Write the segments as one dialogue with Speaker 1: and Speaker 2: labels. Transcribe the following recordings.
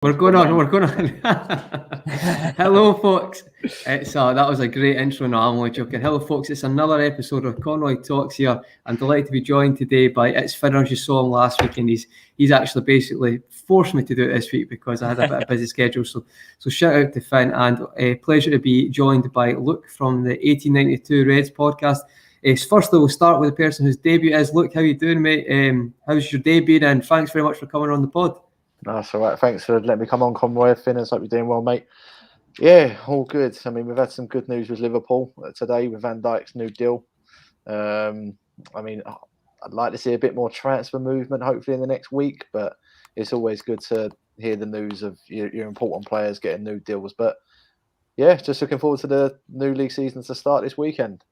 Speaker 1: We're going on. Hello, folks. That was a great intro. No, I'm only joking. Hello, folks. It's another episode of Conroy Talks here. I'm delighted to be joined today by It's Finn. As you saw him last week, and he's actually basically forced me to do it this week because I had a bit of busy schedule. So shout out to Finn, and a pleasure to be joined by Luke from the 1892 Reds podcast. Firstly, we'll start with the person whose debut is. Luke, how you doing, mate? How's your day been? And thanks very much for coming on the pod.
Speaker 2: That's all right. Thanks for letting me come on, Conroy. Finn, I hope you're doing well, mate. Yeah, all good. I mean, we've had some good news with Liverpool today with Van Dijk's new deal. I mean, I'd like to see a bit more transfer movement, hopefully in the next week. But it's always good to hear the news of your important players getting new deals. But yeah, just looking forward to the new league season to start this weekend.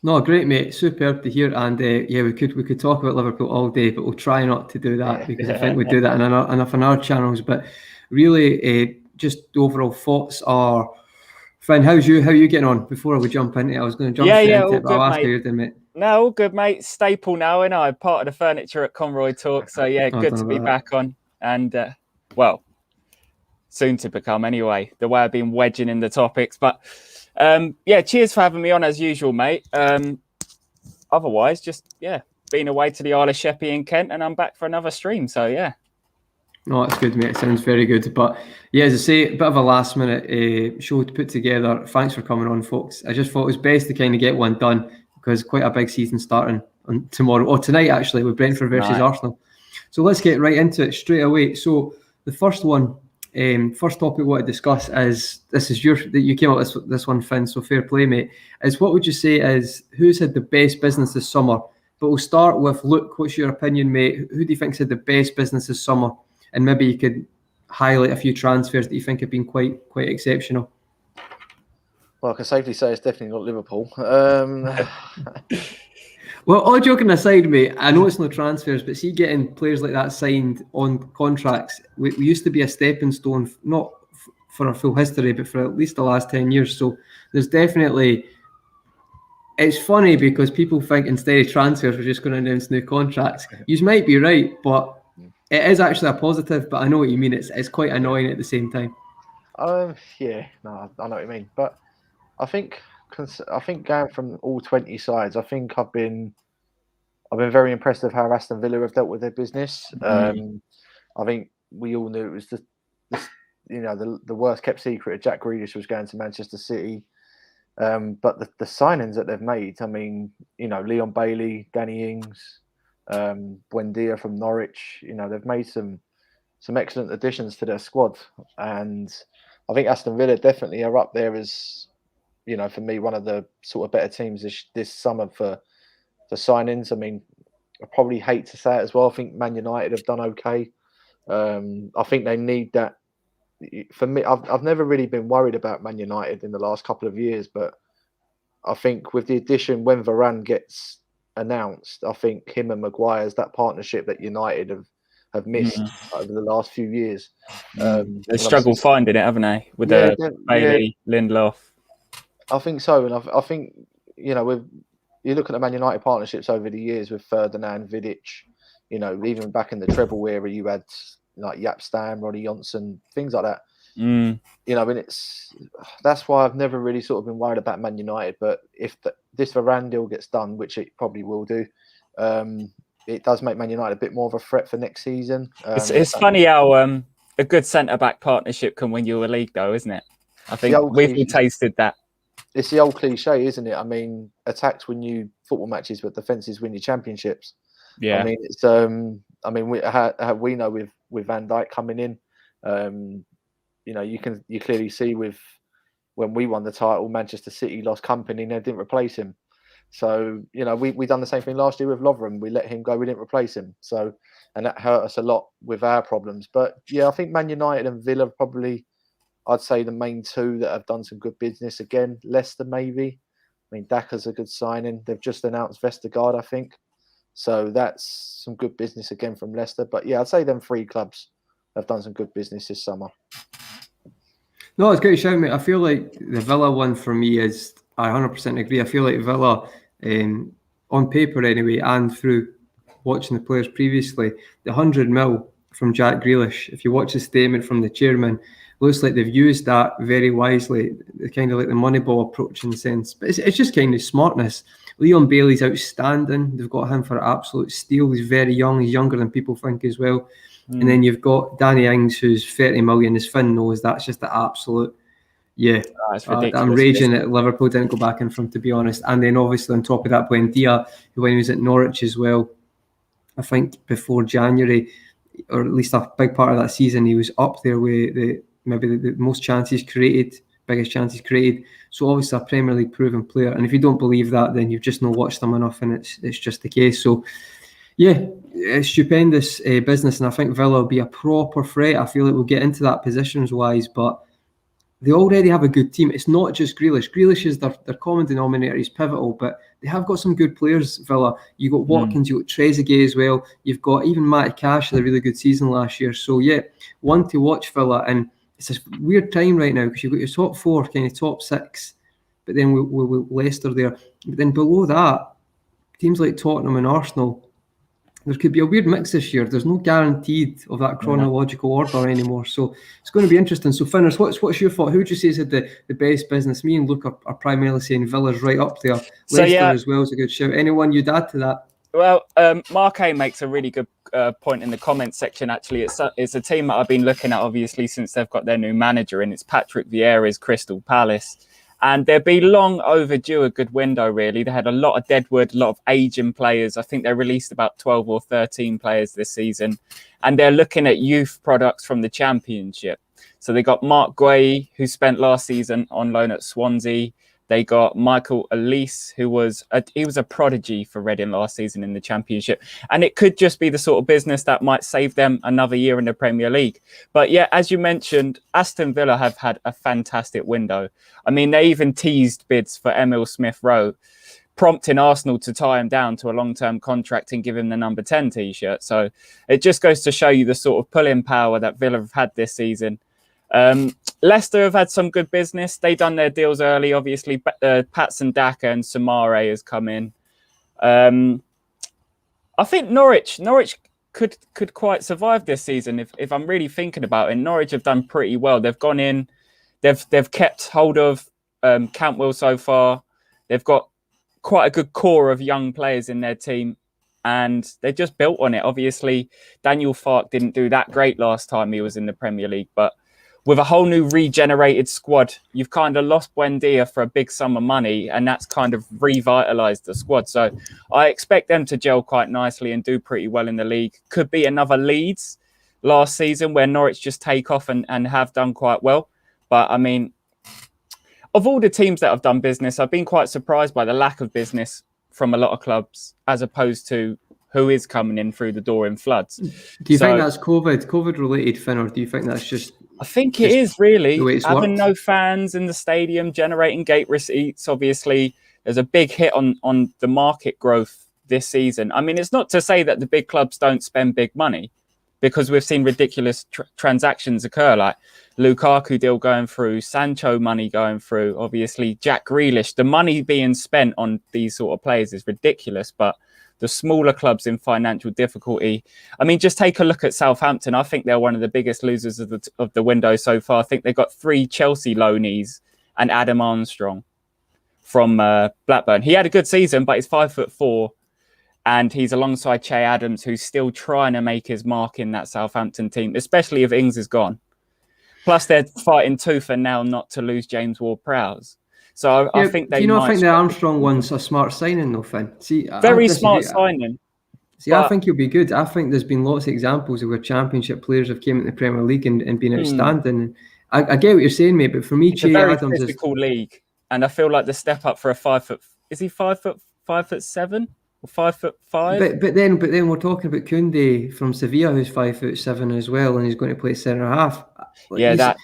Speaker 1: No, great, mate. Superb to hear. And yeah, we could talk about Liverpool all day, but we'll try not to do that because I think we do that enough on our channels. But really, just overall thoughts are, Finn, how you getting on? Before we jump into it, I was going to jump straight into it, but I'll ask how you're doing, mate.
Speaker 3: No, all good, mate. Staple now, and I'm part of the furniture at Conroy Talk. So yeah, good to be back on. And well, soon to become anyway. The way I've been wedging in the topics, but. Yeah, cheers for having me on as usual, mate. Otherwise, just been away to the Isle of Sheppey in Kent, and I'm back for another stream. So yeah.
Speaker 1: No, that's good, mate. It sounds very good. But yeah, as I say, a bit of a last minute show to put together. Thanks for coming on, folks. I just thought it was best to kind of get one done because quite a big season starting on tomorrow or tonight actually with Brentford versus Arsenal. So let's get right into it straight away. So the first one. First topic we want to discuss is you came up with this one, Finn, so fair play, mate. Is what would you say is who's had the best business this summer? But we'll start with Luke. What's your opinion, mate? Who do you think's had the best business this summer? And maybe you could highlight a few transfers that you think have been quite exceptional.
Speaker 2: Well, I can safely say it's definitely not Liverpool.
Speaker 1: Well, all joking aside, mate, I know it's no transfers, but see getting players like that signed on contracts, we used to be a stepping stone, not for our full history, but for at least the last 10 years. So there's definitely... It's funny because people think instead of transfers, we're just going to announce new contracts. You might be right, but it is actually a positive, but I know what you mean. It's quite annoying at the same time.
Speaker 2: Yeah, no, I know what you mean. But I think going from all 20 sides, I think I've been very impressed with how Aston Villa have dealt with their business. I think we all knew it was the worst kept secret of Jack Grealish was going to Manchester City. But the signings that they've made, I mean, Leon Bailey, Danny Ings, Buendia from Norwich, they've made some excellent additions to their squad. And I think Aston Villa definitely are up there as, for me, one of the sort of better teams this summer for signings. I mean, I probably hate to say it as well. I think Man United have done okay. I think they need that. For me, I've never really been worried about Man United in the last couple of years, but I think with the addition, when Varane gets announced, I think him and Maguire's that partnership that United have missed over the last few years.
Speaker 3: They struggled finding it, haven't they? With Bailey, Lindelof.
Speaker 2: I think so, and I think with you look at the Man United partnerships over the years with Ferdinand, Vidic, even back in the treble era, you had like Jaap Stam, Ronnie Johnson, things like that. And that's why I've never really sort of been worried about Man United. But if this Varane deal gets done, which it probably will do, it does make Man United a bit more of a threat for next season.
Speaker 3: It's funny how a good centre-back partnership can win you a league, though, isn't it? I think we've all tasted that.
Speaker 2: It's the old cliche, isn't it? I mean, attacks win you football matches, but defences win you championships.
Speaker 3: Yeah.
Speaker 2: I mean, it's we know with Van Dijk coming in, you clearly see with when we won the title, Manchester City lost company and they didn't replace him. So we done the same thing last year with Lovren. We let him go, we didn't replace him. So and that hurt us a lot with our problems. But yeah, I think Man United and Villa probably. I'd say the main two that have done some good business. Again, Leicester maybe. I mean, Daka's a good signing. They've just announced Vestergaard, I think. So that's some good business again from Leicester. But yeah, I'd say them three clubs have done some good business this summer.
Speaker 1: No, it's great to shout, mate. I feel like the Villa one for me is, I 100% agree. I feel like Villa, on paper anyway, and through watching the players previously, the 100 mil from Jack Grealish. If you watch the statement from the chairman, looks like they've used that very wisely, kind of like the Moneyball approach in a sense. But it's just kind of smartness. Leon Bailey's outstanding. They've got him for absolute steal. He's very young. He's younger than people think as well. And then you've got Danny Ings, who's 30 million. As Finn knows, that's just the absolute,
Speaker 3: it's ridiculous.
Speaker 1: I'm raging that Liverpool didn't go back in front, to be honest. And then obviously on top of that, Buendia, who when he was at Norwich as well, I think before January, or at least a big part of that season, he was up there with maybe the most chances created, biggest chances created. So obviously a Premier League proven player. And if you don't believe that, then you've just not watched them enough, and it's just the case. So yeah, it's stupendous business, and I think Villa will be a proper threat. I feel like we'll get into that positions-wise, but they already have a good team. It's not just Grealish. Grealish is their common denominator. He's pivotal, but they have got some good players, Villa. You've got Watkins, you've got Trezeguet as well. You've got even Matty Cash had a really good season last year. So yeah, one to watch, Villa. And it's a weird time right now because you've got your top four, kind of top six, but then we'll Leicester there. But then below that, teams like Tottenham and Arsenal, there could be a weird mix this year. There's no guaranteed of that chronological order anymore. So it's going to be interesting. So Finners, what's your thought? Who would you say has had the best business? Me and Luke are primarily saying Villa's right up there. Leicester as well is a good shout. Anyone you'd add to that?
Speaker 3: Well, Mark A makes a really good point in the comments section, actually. It's a team that I've been looking at, obviously, since they've got their new manager, and it's Patrick Vieira's Crystal Palace. And they'd be long overdue a good window, really. They had a lot of deadwood, a lot of aging players. I think they released about 12 or 13 players this season. And they're looking at youth products from the Championship. So they got Mark Guay, who spent last season on loan at Swansea. They got Michael Elise, who was a prodigy for Reading last season in the Championship. And it could just be the sort of business that might save them another year in the Premier League. But yeah, as you mentioned, Aston Villa have had a fantastic window. I mean, they even teased bids for Emile Smith-Rowe, prompting Arsenal to tie him down to a long-term contract and give him the number 10 T-shirt. So it just goes to show you the sort of pulling power that Villa have had this season. Leicester have had some good business. They done their deals early, obviously. Patson Daka and Samare has come in. I think Norwich could quite survive this season if I'm really thinking about it. Norwich have done pretty well. They've gone in, they've kept hold of Cantwell so far. They've got quite a good core of young players in their team, and they just built on it. Obviously, Daniel Farke didn't do that great last time he was in the Premier League, but with a whole new regenerated squad, you've kind of lost Buendia for a big sum of money, and that's kind of revitalised the squad. So I expect them to gel quite nicely and do pretty well in the league. Could be another Leeds last season where Norwich just take off and have done quite well. But I mean, of all the teams that have done business, I've been quite surprised by the lack of business from a lot of clubs as opposed to who is coming in through the door in floods.
Speaker 1: Do you think that's COVID related, Finn, or do you think that's just...
Speaker 3: I think it is really having
Speaker 1: worked?
Speaker 3: No fans in the stadium, generating gate receipts. Obviously, there's a big hit on the market growth this season. I mean, it's not to say that the big clubs don't spend big money, because we've seen ridiculous transactions occur, like Lukaku deal going through, Sancho money going through, obviously Jack Grealish. The money being spent on these sort of players is ridiculous, but the smaller clubs in financial difficulty. I mean, just take a look at Southampton. I think they're one of the biggest losers of the window so far. I think they've got 3 Chelsea loanees and Adam Armstrong from Blackburn. He had a good season, but he's 5'4", and he's alongside Che Adams, who's still trying to make his mark in that Southampton team, especially if Ings is gone. Plus, they're fighting tooth and nail not to lose James Ward-Prowse. So I think they.
Speaker 1: I think the Armstrong one's a smart signing, though, Finn. See,
Speaker 3: very smart signing.
Speaker 1: See, I think he'll be good. I think there's been lots of examples of where Championship players have came into the Premier League and been outstanding. I get what you're saying, mate, but for me,
Speaker 3: it's a very physical league, and I feel like the step up for a 5 foot. Is he 5'7" or 5'5"?
Speaker 1: But then we're talking about Koundé from Sevilla, who's 5'7" as well, and he's going to play centre half.
Speaker 3: Yeah,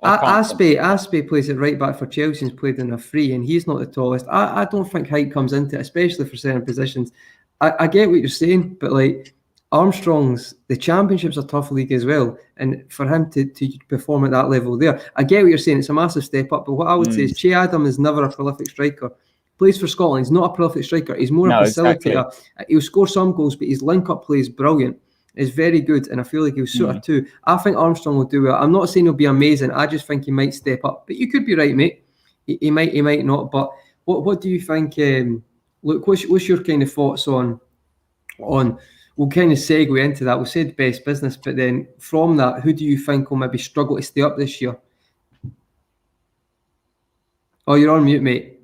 Speaker 1: Aspe plays it right back for Chelsea and played in a free, and he's not the tallest. I don't think height comes into it, especially for certain positions. I get what you're saying, but like Armstrong's, the Championship's a tough league as well, and for him to perform at that level there, I get what you're saying. It's a massive step up, but what I would say is Che Adam is never a prolific striker. Plays for Scotland. He's not a prolific striker. He's more a facilitator. Exactly. He'll score some goals, but his link-up play is brilliant. is very good, and I feel like he'll suit her too. I think Armstrong will do well. I'm not saying he'll be amazing. I just think he might step up. But you could be right, mate. He might not. But what do you think? Look, what's your kind of thoughts on? We'll kind of segue into that. We'll say the best business, but then from that, who do you think will maybe struggle to stay up this year? Oh, you're on mute, mate.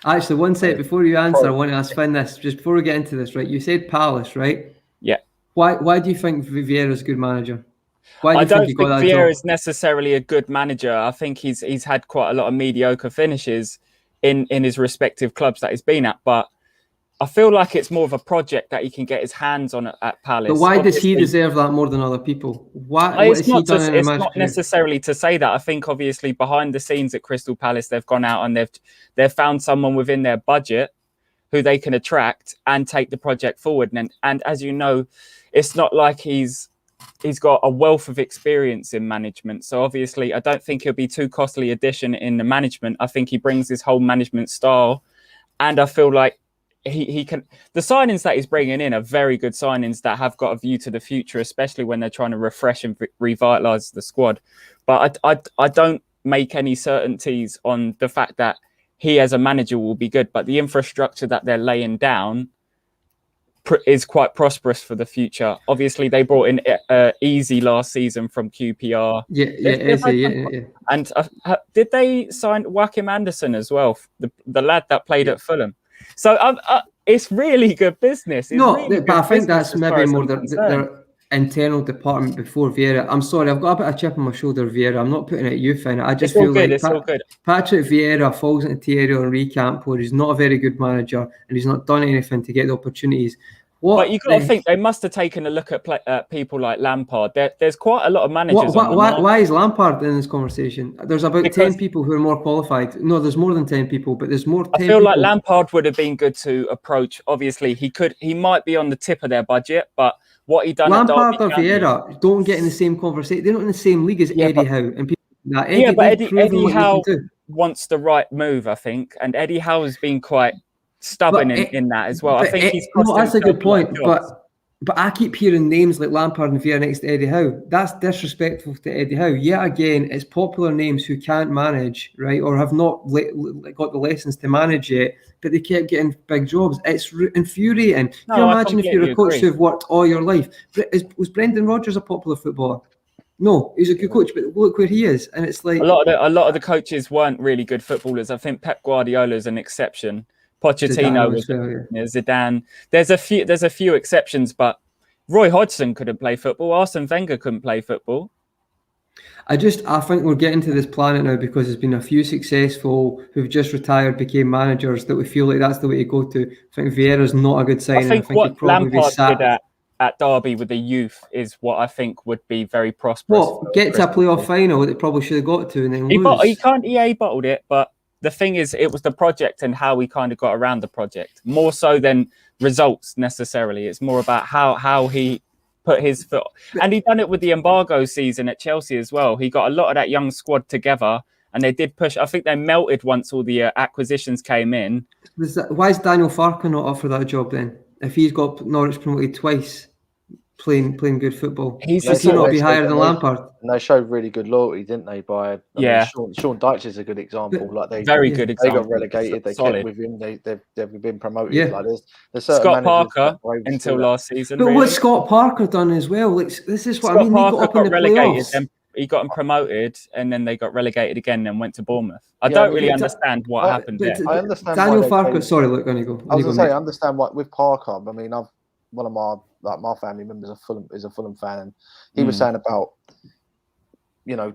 Speaker 1: Actually, one sec before you answer, I want to ask Finn this. Just before we get into this, right? You said Palace, right?
Speaker 3: Yeah.
Speaker 1: Why do you think Vieira's a good manager?
Speaker 3: I don't think Vieira is necessarily a good manager. I think he's had quite a lot of mediocre finishes in his respective clubs that he's been at, but I feel like it's more of a project that he can get his hands on at Palace.
Speaker 1: But why does he deserve that more than other people? It's
Speaker 3: not necessarily to say that. I think obviously behind the scenes at Crystal Palace, they've gone out and they've found someone within their budget who they can attract and take the project forward. And as you know, it's not like he's got a wealth of experience in management. So obviously, I don't think he'll be too costly addition in the management. I think he brings his whole management style, and I feel like he can. The signings that he's bringing in are very good signings that have got a view to the future, especially when they're trying to refresh and revitalise the squad. But I don't make any certainties on the fact that he as a manager will be good, but the infrastructure that they're laying down is quite prosperous for the future. Obviously, they brought in Easy last season from QPR.
Speaker 1: Yeah.
Speaker 3: And did they sign Joachim Andersen as well, the lad that played at Fulham? So it's really good business.
Speaker 1: But I think that's maybe more their internal department before Vieira. I'm sorry, I've got a bit of chip on my shoulder, Vieira. I'm not putting it at you, Finn. I just feel like
Speaker 3: all good.
Speaker 1: Patrick Vieira falls into Thierry Henry camp where he's not a very good manager and he's not done anything to get the opportunities.
Speaker 3: But you've got to think they must have taken a look at people like Lampard. There's quite a lot of managers.
Speaker 1: Why is Lampard in this conversation? There's about 10 people who are more qualified. No, there's more than 10 people, but there's more.
Speaker 3: I feel like Lampard would have been good to approach. Obviously, he might be on the tip of their budget, but what he done.
Speaker 1: Lampard or Vieira don't get in the same conversation. They're not in the same league as Eddie Howe and people like that.
Speaker 3: But Eddie Howe wants the right move, I think, and Eddie Howe has been quite stubborn in that as well. I think
Speaker 1: that's a good point, but I keep hearing names like Lampard and Vieira next to Eddie Howe. That's disrespectful to Eddie Howe. Yeah, again, it's popular names who can't manage, right, or have not got the lessons to manage yet, but they kept getting big jobs. It's infuriating. Can you imagine if you're a coach who've worked all your life? Was Brendan Rodgers a popular footballer? No, he's a good coach, but look where he is, and it's like
Speaker 3: a lot of the coaches weren't really good footballers. I think Pep Guardiola is an exception. Pochettino was Zidane. There's a few exceptions, but Roy Hodgson couldn't play football. Arsene Wenger couldn't play football.
Speaker 1: I think we're getting to this planet now because there's been a few successful who've just retired, became managers that we feel like that's the way to go to. I think Vieira's not a good sign.
Speaker 3: I think what Lampard did at Derby with the youth is what I think would be very prosperous.
Speaker 1: Get to a playoff final that probably should have got to and then lose.
Speaker 3: He bottled it, but the thing is, it was the project and how we kind of got around the project, more so than results necessarily. It's more about how he put his foot. And he done it with the embargo season at Chelsea as well. He got a lot of that young squad together and they did push. I think they melted once all the acquisitions came in.
Speaker 1: Why is Daniel Farke not up for that job then? If he's got Norwich promoted twice, playing good football, does he not be higher than Lampard?
Speaker 2: And they showed really good loyalty, didn't they? I mean, Sean Dyche is a good example.
Speaker 3: Very good example.
Speaker 2: They got relegated. They kept with him. They've been promoted.
Speaker 1: Yeah.
Speaker 2: There's
Speaker 3: Scott Parker until last season.
Speaker 1: But what's Scott Parker done as well? Like, this is what
Speaker 3: Scott
Speaker 1: I mean.
Speaker 3: Parker
Speaker 1: they got up in the
Speaker 3: relegated.
Speaker 1: playoffs.
Speaker 3: He got them promoted, and then they got relegated again, and went to Bournemouth. I don't really understand what happened there.
Speaker 2: I understand.
Speaker 1: Daniel Farke. Sorry, look, I was
Speaker 2: going to say, I understand what with Parker. I mean, one of my family members is a Fulham fan, and he was saying about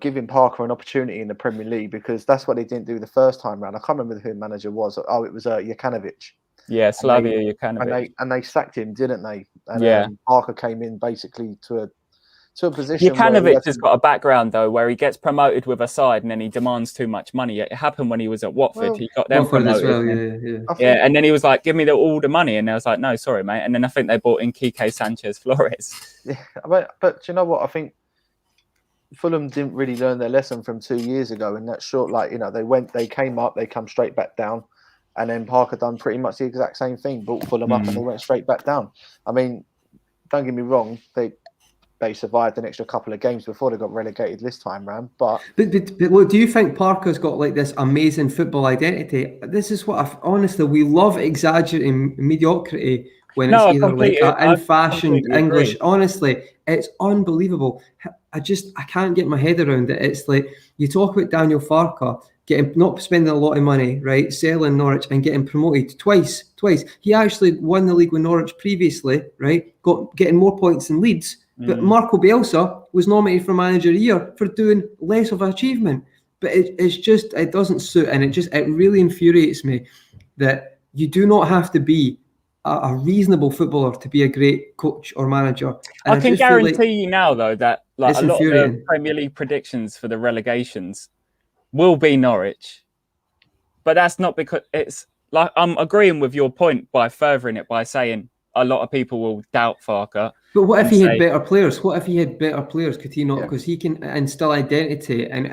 Speaker 2: giving Parker an opportunity in the Premier League because that's what they didn't do the first time round. I can't remember who the manager was. Oh, it was Jokanovic.
Speaker 3: Yeah, Slavia Jokanovic.
Speaker 2: And they sacked him, didn't they? And Parker came in basically to a position.
Speaker 3: Jokanovic has got a background though where he gets promoted with a side and then he demands too much money. It happened when he was at Watford. He got them promoted.
Speaker 1: As well,
Speaker 3: and then he was like, "Give me all the money," and I was like, "No, sorry, mate." And then I think they bought in Quique Sanchez Flores.
Speaker 2: Yeah, but you know what? I think Fulham didn't really learn their lesson from 2 years ago in that short. They came up, they come straight back down, and then Parker done pretty much the exact same thing. Brought Fulham up and they went straight back down. I mean, don't get me wrong, they survived an extra couple of games before they got relegated this time round. But
Speaker 1: look, do you think Parker's got like this amazing football identity? This is what honestly, we love exaggerating mediocrity when it's either like an in-fashioned English.
Speaker 3: Agree.
Speaker 1: Honestly, it's unbelievable. I can't get my head around it. It's like you talk about Daniel Farke not spending a lot of money, right? Selling Norwich and getting promoted twice. He actually won the league with Norwich previously, right? Getting more points than Leeds. But Marco Bielsa was nominated for Manager of the Year for doing less of an achievement. But it doesn't suit, and it really infuriates me that you do not have to be a reasonable footballer to be a great coach or manager. And
Speaker 3: I can guarantee you now, though, that like a lot of the Premier League predictions for the relegations will be Norwich. But that's not because it's like I'm agreeing with your point by furthering it by saying a lot of people will doubt Farke.
Speaker 1: But what if he had better players? What if he had better players? Could he not? Because he can instill identity and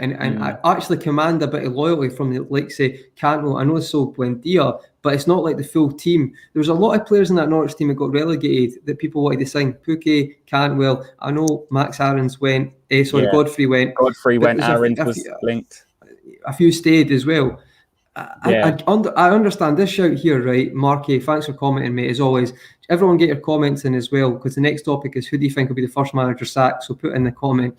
Speaker 1: actually command a bit of loyalty from the, like, say, Cantwell. I know it's so Buendia, but it's not like the full team. There was a lot of players in that Norwich team that got relegated that people wanted to sign. Pukki, Cantwell. I know Max Aarons went. Godfrey went.
Speaker 3: Aarons was linked.
Speaker 1: A few stayed as well. I understand this shout here, right? Marky, thanks for commenting, mate, as always. Everyone get your comments in as well, because the next topic is who do you think will be the first manager sacked? So put in the comment.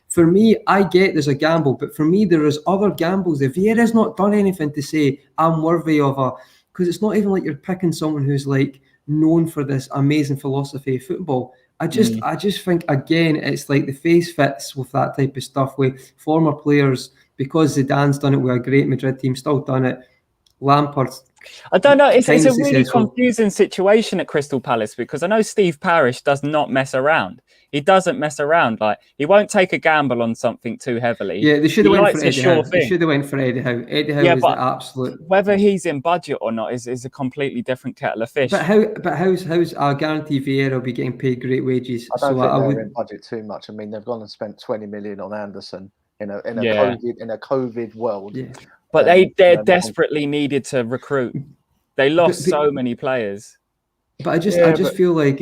Speaker 1: For me, I get there's a gamble, but for me, there is other gambles. If Vieira's not done anything to say, I'm worthy of a... Because it's not even like you're picking someone who's like known for this amazing philosophy of football. I just think, again, it's like the face fits with that type of stuff with former players. Because Zidane's done it with a great Madrid team, still done it. Lampard's...
Speaker 3: I don't know. It's a really confusing situation at Crystal Palace because I know Steve Parish does not mess around. He doesn't mess around. Like, he won't take a gamble on something too heavily.
Speaker 1: Yeah, they should have went for Eddie Howe. They should have went for Eddie Howe. Eddie Howe is the absolute...
Speaker 3: Whether he's in budget or not is a completely different kettle of fish.
Speaker 1: But how's I guarantee Vieira will be getting paid great wages.
Speaker 2: I don't think they're in budget too much. I mean, they've gone and spent 20 million on Anderson. In a COVID world,
Speaker 3: but they're desperately needed to recruit. They lost so many players.
Speaker 1: But I just feel like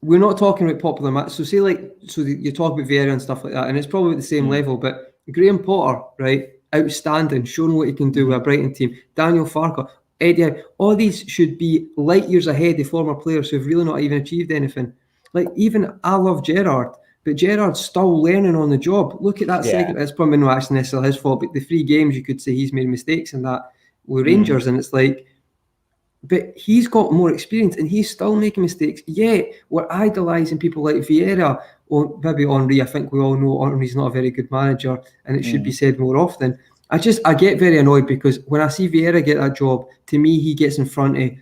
Speaker 1: we're not talking about popular match. So say you talk about Vieira and stuff like that, and it's probably at the same level. But Graham Potter, right, outstanding, showing what he can do with a Brighton team. Daniel Farke, Eddie, all these should be light years ahead of former players who've really not even achieved anything. Like even I love Gerrard. But Gerrard's still learning on the job. Look at that second. It's probably not actually necessarily his fault, but the 3 games you could say he's made mistakes in that with Rangers, and it's like, but he's got more experience and he's still making mistakes. Yet we're idolising people like Vieira or maybe Henry. I think we all know Henry's not a very good manager, and it should be said more often. I get very annoyed because when I see Vieira get that job, to me he gets in front of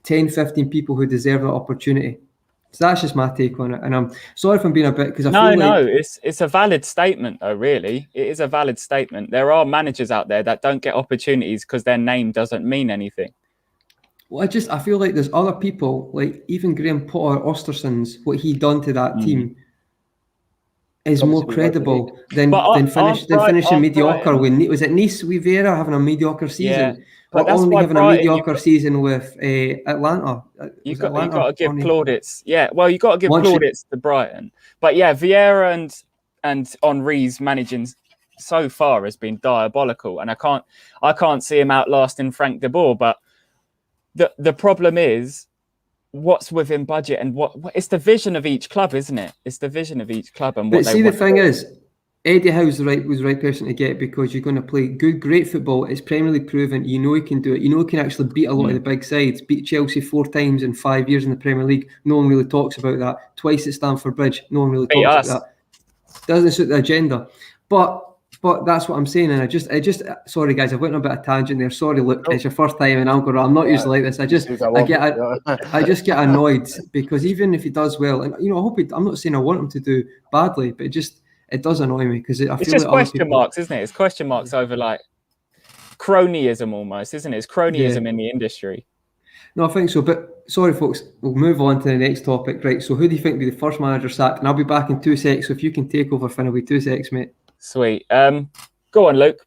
Speaker 1: 10, 15 people who deserve that opportunity. So that's just my take on it, and I'm sorry if I'm being a bit because
Speaker 3: it's a valid statement though. Really, it is a valid statement. There are managers out there that don't get opportunities because their name doesn't mean anything.
Speaker 1: Well, I feel like there's other people like even Graham Potter, Osterson's what he done to that team is more credible than finishing mediocre. When was it Nice with Vieira having a mediocre season? But only having a mediocre season with Atlanta.
Speaker 3: You've got to give plaudits. Yeah, well, you've got to give plaudits to Brighton. But yeah, Vieira and Henry's managing so far has been diabolical, and I can't see him outlasting Frank de Boer. But the problem is what's within budget and what it's the vision of each club, isn't it? It's the vision of each club and what. But see,
Speaker 1: the thing is, Eddie Howe's was the right person to get because you're going to play great football. It's Premier League proven. You know he can do it. You know he can actually beat a lot of the big sides. Beat Chelsea 4 times in 5 years in the Premier League. No one really talks about that. Twice at Stamford Bridge. No one really talks about that. Doesn't suit the agenda. But that's what I'm saying. And I just sorry guys, I went on a bit of tangent there. Sorry, look, it's your first time and I'm not usually like this. I just get annoyed because even if he does well, and I hope I'm not saying I want him to do badly, but it does annoy me because I feel
Speaker 3: just like question marks, isn't it? It's question marks over like cronyism almost, isn't it? It's cronyism in the industry.
Speaker 1: No, I think so. But sorry, folks, we'll move on to the next topic. Right. So who do you think will be the first manager sacked? And I'll be back in 2 secs. So if you can take over, Finn, I'll be 2 secs, mate.
Speaker 3: Sweet. Go on, Luke.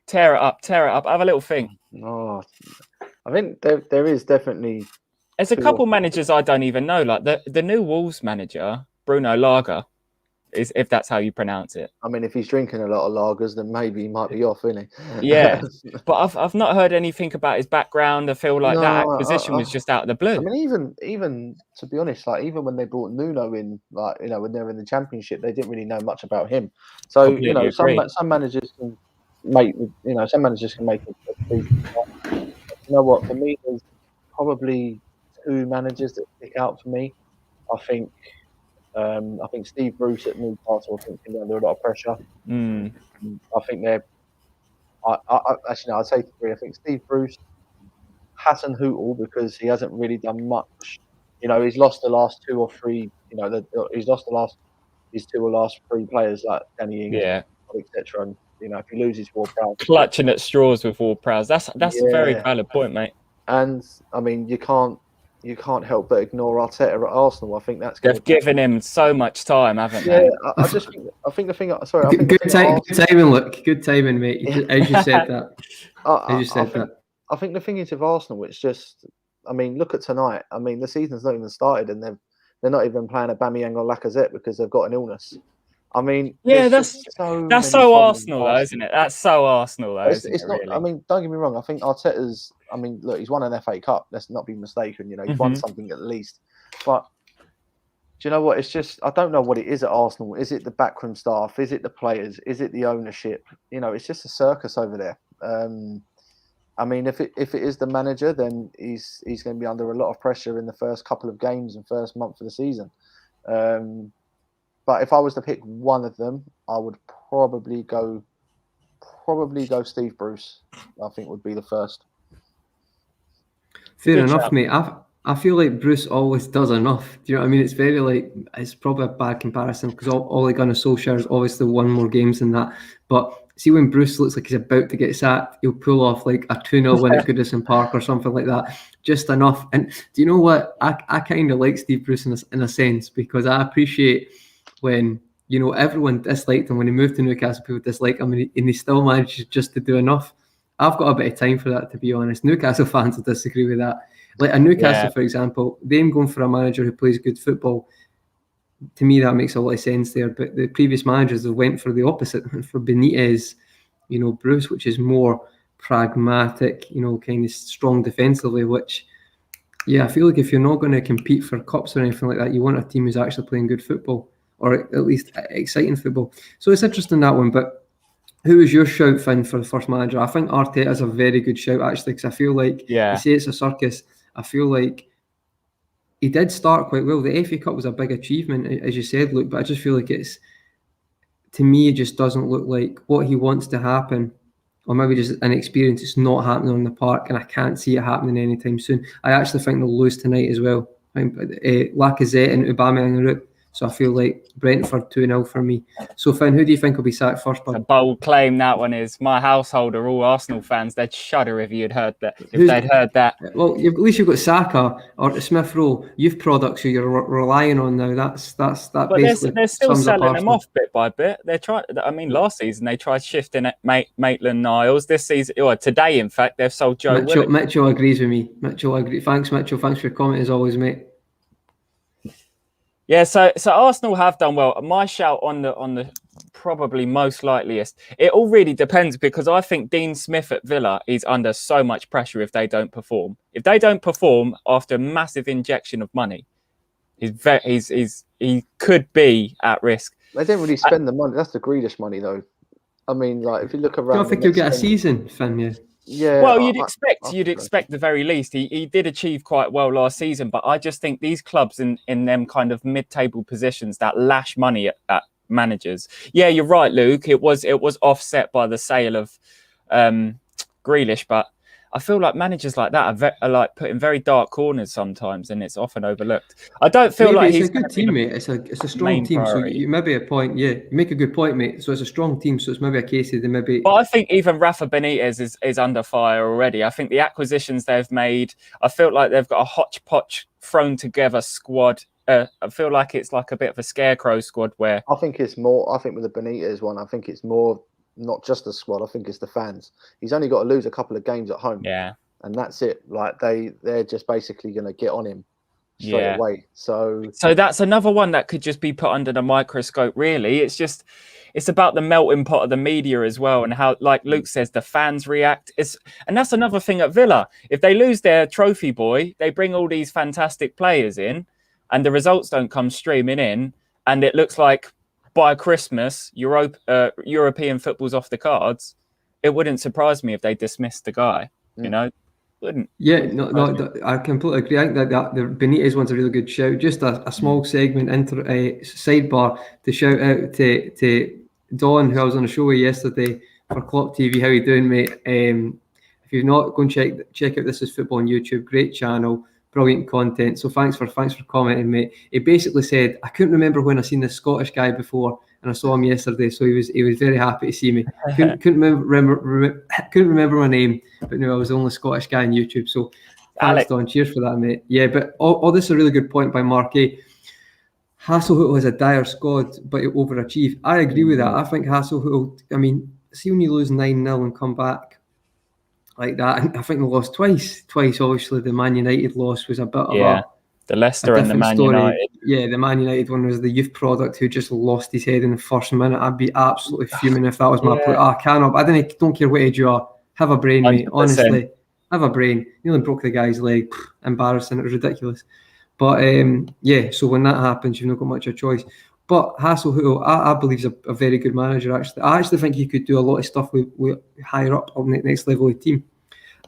Speaker 3: Tear it up. Have a little thing.
Speaker 2: Oh, I think there is definitely
Speaker 3: There's a couple managers I don't even know, like the new Wolves manager, Bruno Lager, is if that's how you pronounce it.
Speaker 2: I mean, if he's drinking a lot of lagers, then maybe he might be off, isn't he?
Speaker 3: Yeah, but I've not heard anything about his background. I feel like that acquisition was just out of the blue.
Speaker 2: I mean, even to be honest, like even when they brought Nuno in, like when they were in the Championship, they didn't really know much about him. So
Speaker 3: Completely
Speaker 2: some managers can make it. You know what? For me, there's probably two managers that stick out for me. I think Steve Bruce at Newcastle, I think, can be under a lot of pressure. I think they're. Actually, no, I'd say three. I think Steve Bruce, Hassan Hootel, because he hasn't really done much. He's lost the last two or three. He's lost his two or last three players like Danny Ings, etc. And if he loses Ward-Prowse,
Speaker 3: clutching at straws with Ward-Prowse. That's a very valid point, mate.
Speaker 2: And I mean, you can't help but ignore Arteta at Arsenal. I think
Speaker 3: they've given him so much time, haven't they?
Speaker 2: Yeah, I think the thing. Sorry, I think
Speaker 1: good timing. Look, good timing, mate. As you said that.
Speaker 2: I think the thing is with Arsenal, it's just. I mean, look at tonight. I mean, the season's not even started, and they're not even playing Aubameyang or Lacazette because they've got an illness. I mean,
Speaker 3: that's so Arsenal, though, isn't it? That's so Arsenal, though. It's not. Really?
Speaker 2: I mean, don't get me wrong. I think Arteta's. I mean, look, he's won an FA Cup. Let's not be mistaken. He's won something at least. But do you know what? It's just I don't know what it is at Arsenal. Is it the backroom staff? Is it the players? Is it the ownership? It's just a circus over there. I mean, if it is the manager, then he's going to be under a lot of pressure in the first couple of games and first month of the season. But if I was to pick one of them, I would probably go Steve Bruce. I think would be the first.
Speaker 1: Fair enough, mate. I feel like Bruce always does enough. Do you know what I mean? It's very it's probably a bad comparison because Ole Gunnar Solskjaer is obviously won more games than that. But see, when Bruce looks like he's about to get sacked, he'll pull off like a 2-0 win at Goodison Park or something like that. Just enough. And do you know what? I kind of like Steve Bruce in a sense because I appreciate when everyone disliked him when he moved to Newcastle. People disliked him, and he still managed just to do enough. I've got a bit of time for that, to be honest. Newcastle fans will disagree with that. Like a Newcastle, for example, them going for a manager who plays good football, to me that makes a lot of sense there. But the previous managers have went for the opposite. And for Benitez, Bruce, which is more pragmatic, kind of strong defensively, which, I feel like if you're not going to compete for cups or anything like that, you want a team who's actually playing good football, or at least exciting football. So it's interesting, that one. But who was your shout, Finn, for the first manager? I think Arteta's a very good shout, actually, because I feel like, you say it's a circus, I feel like he did start quite well. The FA Cup was a big achievement, as you said, Luke, but I just feel like to me, it just doesn't look like what he wants to happen, or maybe just an experience that's not happening on the park, and I can't see it happening anytime soon. I actually think they'll lose tonight as well. I think Lacazette and Aubameyang are out. So I feel like Brentford 2-0 for me. So Finn, who do you think will be sacked first?
Speaker 3: A bold claim that one is. My household are all Arsenal fans. They'd shudder if you'd heard that. They'd heard that.
Speaker 1: Well, at least you've got Saka or Smith Rowe, youth products who you're relying on now. That
Speaker 3: but
Speaker 1: basically.
Speaker 3: They're still selling them off bit by bit. They're trying. I mean, last season they tried shifting at Maitland-Niles. This season, today in fact, they've sold Joe Willock.
Speaker 1: Mitchell agrees with me. Mitchell agrees. Thanks, Mitchell. Thanks for your comment as always, mate.
Speaker 3: Yeah, so Arsenal have done well. My shout on the probably most likeliest. It all really depends because I think Dean Smith at Villa is under so much pressure if they don't perform. If they don't perform after a massive injection of money, he could be at risk.
Speaker 2: They didn't really spend the money. That's the Grealish money, though. I mean, like if you look around,
Speaker 1: I don't think he'll get a season, Finn.
Speaker 2: Yeah.
Speaker 3: Well, you'd expect the very least. He did achieve quite well last season, but I just think these clubs in them kind of mid-table positions that lash money at managers. Yeah, you're right, Luke. It was offset by the sale of Grealish, but I feel like managers like that are like put in very dark corners sometimes, and it's often overlooked. I don't feel like
Speaker 1: it's a good team, mate. It's a strong team. Priority. So you maybe a point. Yeah, you make a good point, mate. So it's a strong team. So it's maybe a case of they maybe.
Speaker 3: But I think even Rafa Benitez is under fire already. I think the acquisitions they've made. I feel like they've got a hodgepodge thrown together squad. I feel like it's like a bit of a scarecrow squad where.
Speaker 2: I think it's more. I think with the Benitez one, I think it's more. Not just the squad, I think it's the fans. He's only got to lose a couple of games at home.
Speaker 3: Yeah.
Speaker 2: and that's it. Like they're just basically going to get on him straight away. So
Speaker 3: that's another one that could just be put under the microscope. Really, it's about the melting pot of the media as well, and how, like Luke says, the fans react. And that's another thing at Villa. If they lose their trophy boy, they bring all these fantastic players in, and the results don't come streaming in, and it looks like by Christmas, European football's off the cards. It wouldn't surprise me if they dismissed the guy. You know, wouldn't.
Speaker 1: Yeah, no, I completely agree. I think that the Benitez one's a really good shout. Just a small segment, sidebar to shout out to Don, who I was on a show with yesterday for Clock TV. How you doing, mate? If you've not, go and check out This Is Football on YouTube. Great channel, brilliant content. So thanks for commenting, mate. He basically said, I couldn't remember when I seen this Scottish guy before, and I saw him yesterday, so he was very happy to see me. Couldn't remember my name, but no, I was the only Scottish guy on YouTube. So thanks, Don. Cheers for that, mate. Yeah, but all this is a really good point by Mark A. Hasenhüttl has a dire squad, but he'll overachieve. I agree with that. I think Hasenhüttl, I mean, see when you lose 9-0 and come back like that, and I think they lost twice. Obviously, the Man United loss was a bit of
Speaker 3: the Leicester and the Man United.
Speaker 1: Yeah, the Man United one was the youth product who just lost his head in the first minute. I'd be absolutely fuming if that was my player. I cannot. I don't care what age you are. Have a brain, mate. 100%. Honestly, have a brain. Nearly broke the guy's leg. Embarrassing. It was ridiculous. But so when that happens, you've not got much of a choice. But Hasenhüttl, I believe, is a very good manager, actually. I actually think he could do a lot of stuff with higher up on the next level of team.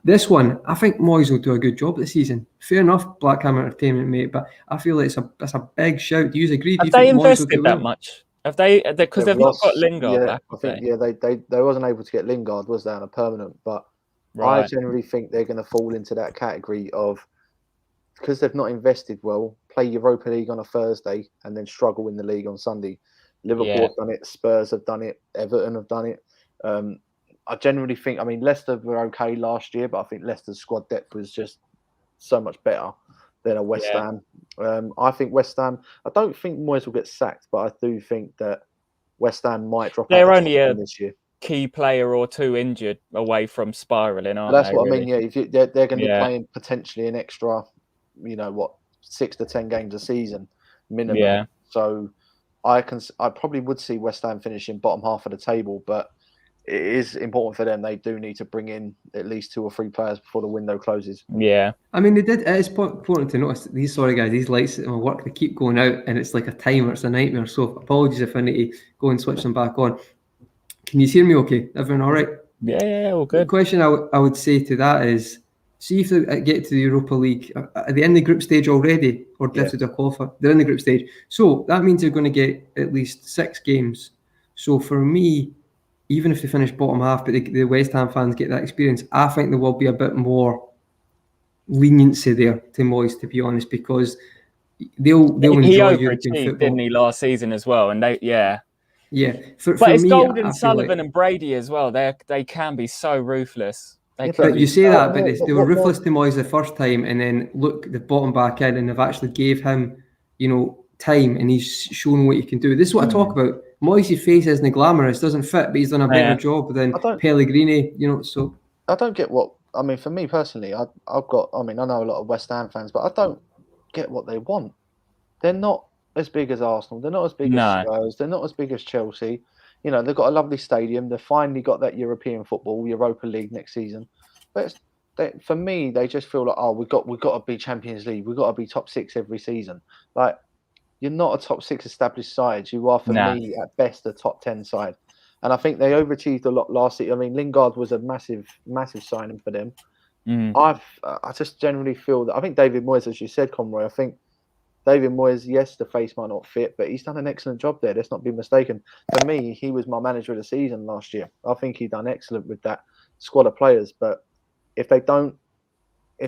Speaker 1: This one, I think Moyes will do a good job this season. Fair enough, Black Hammer Entertainment, mate, but I feel like it's a big shout. Do you agree?
Speaker 3: Have they invested that much? Have they? Because they've not got Lingard back.
Speaker 2: I think they wasn't able to get Lingard, was they, on a permanent? But I generally think they're going to fall into that category of, because they've not invested well, play Europa League on a Thursday and then struggle in the league on Sunday. Liverpool have done it, Spurs have done it, Everton have done it. I generally think, Leicester were okay last year, but I think Leicester's squad depth was just so much better than a West Ham. I think West Ham, I don't think Moyes will get sacked, but I do think that West Ham might drop out.
Speaker 3: They're only this year. Key player or two injured away from spiralling, aren't they?
Speaker 2: That's what I mean, yeah. If they're going to be playing potentially an extra, 6 to 10 games a season minimum. Yeah. So I probably would see West Ham finishing bottom half of the table, but it is important for them. They do need to bring in at least 2 or 3 players before the window closes.
Speaker 3: Yeah.
Speaker 1: They did. It's important to notice these these lights at my work, they keep going out and it's like a timer. It's a nightmare. So apologies if I need to go and switch them back on. Can you hear me okay? Everyone all right?
Speaker 3: Yeah, all good.
Speaker 1: The question I would say to that is, see if they get to the Europa League. Are they in the group stage already? Or did they qualify? They're in the group stage. So that means they're going to get at least 6 games. So for me, even if they finish bottom half, but the West Ham fans get that experience, I think there will be a bit more leniency there to Moyes, to be honest, because they'll enjoy European football.
Speaker 3: Didn't he, last season as well? And
Speaker 1: Yeah.
Speaker 3: But it's Golden, Sullivan and Brady as well. They can be so ruthless.
Speaker 1: But you say that, but they were ruthless to Moyes the first time, and then look, they've bought him back in, and they've actually gave him, time, and he's shown what he can do. This is what I talk about. Moyes' face isn't glamorous, doesn't fit, but he's done a better job than Pellegrini. So
Speaker 2: I don't get what. For me personally, I know a lot of West Ham fans, but I don't get what they want. They're not as big as Arsenal. They're not as big as Spurs. They're not as big as Chelsea. They've got a lovely stadium. They've finally got that European football, Europa League next season. But for me, they just feel like, we've got to be Champions League. We've got to be top 6 every season. Like, you're not a top 6 established side. You are, for me, at best, a top 10 side. And I think they overachieved a lot last year. Lingard was a massive, massive signing for them. I just generally feel that, I think David Moyes, as you said, Conroy, I think David Moyes, yes, the face might not fit, but he's done an excellent job there. Let's not be mistaken. For me, he was my manager of the season last year. I think he done excellent with that squad of players. But if they don't...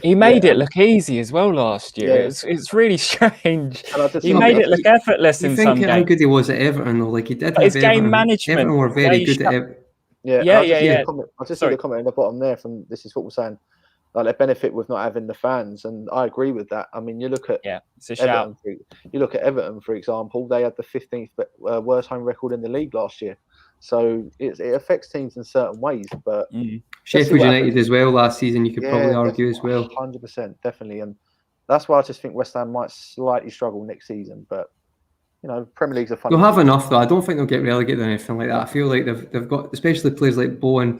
Speaker 3: He made it look easy as well last year. Yeah. It's really strange. He made it look effortless in some games.
Speaker 1: How good he was at Everton, though. Like, he did
Speaker 3: his game management.
Speaker 1: Everton were very good at Everton.
Speaker 2: I just see the comment in the bottom there from This Is Football saying, Like they benefit with not having the fans, and I agree with that. I mean, you look at
Speaker 3: it's a shout.
Speaker 2: You look at Everton, for example. They had the 15th worst home record in the league last year, so it affects teams in certain ways. But
Speaker 1: Sheffield United as well last season, you could probably argue as well.
Speaker 2: 100%, definitely, and that's why I just think West Ham might slightly struggle next season. But Premier League's a fun.
Speaker 1: They'll have enough though. I don't think they'll get relegated or anything like that. I feel like they've got, especially players like Bowen.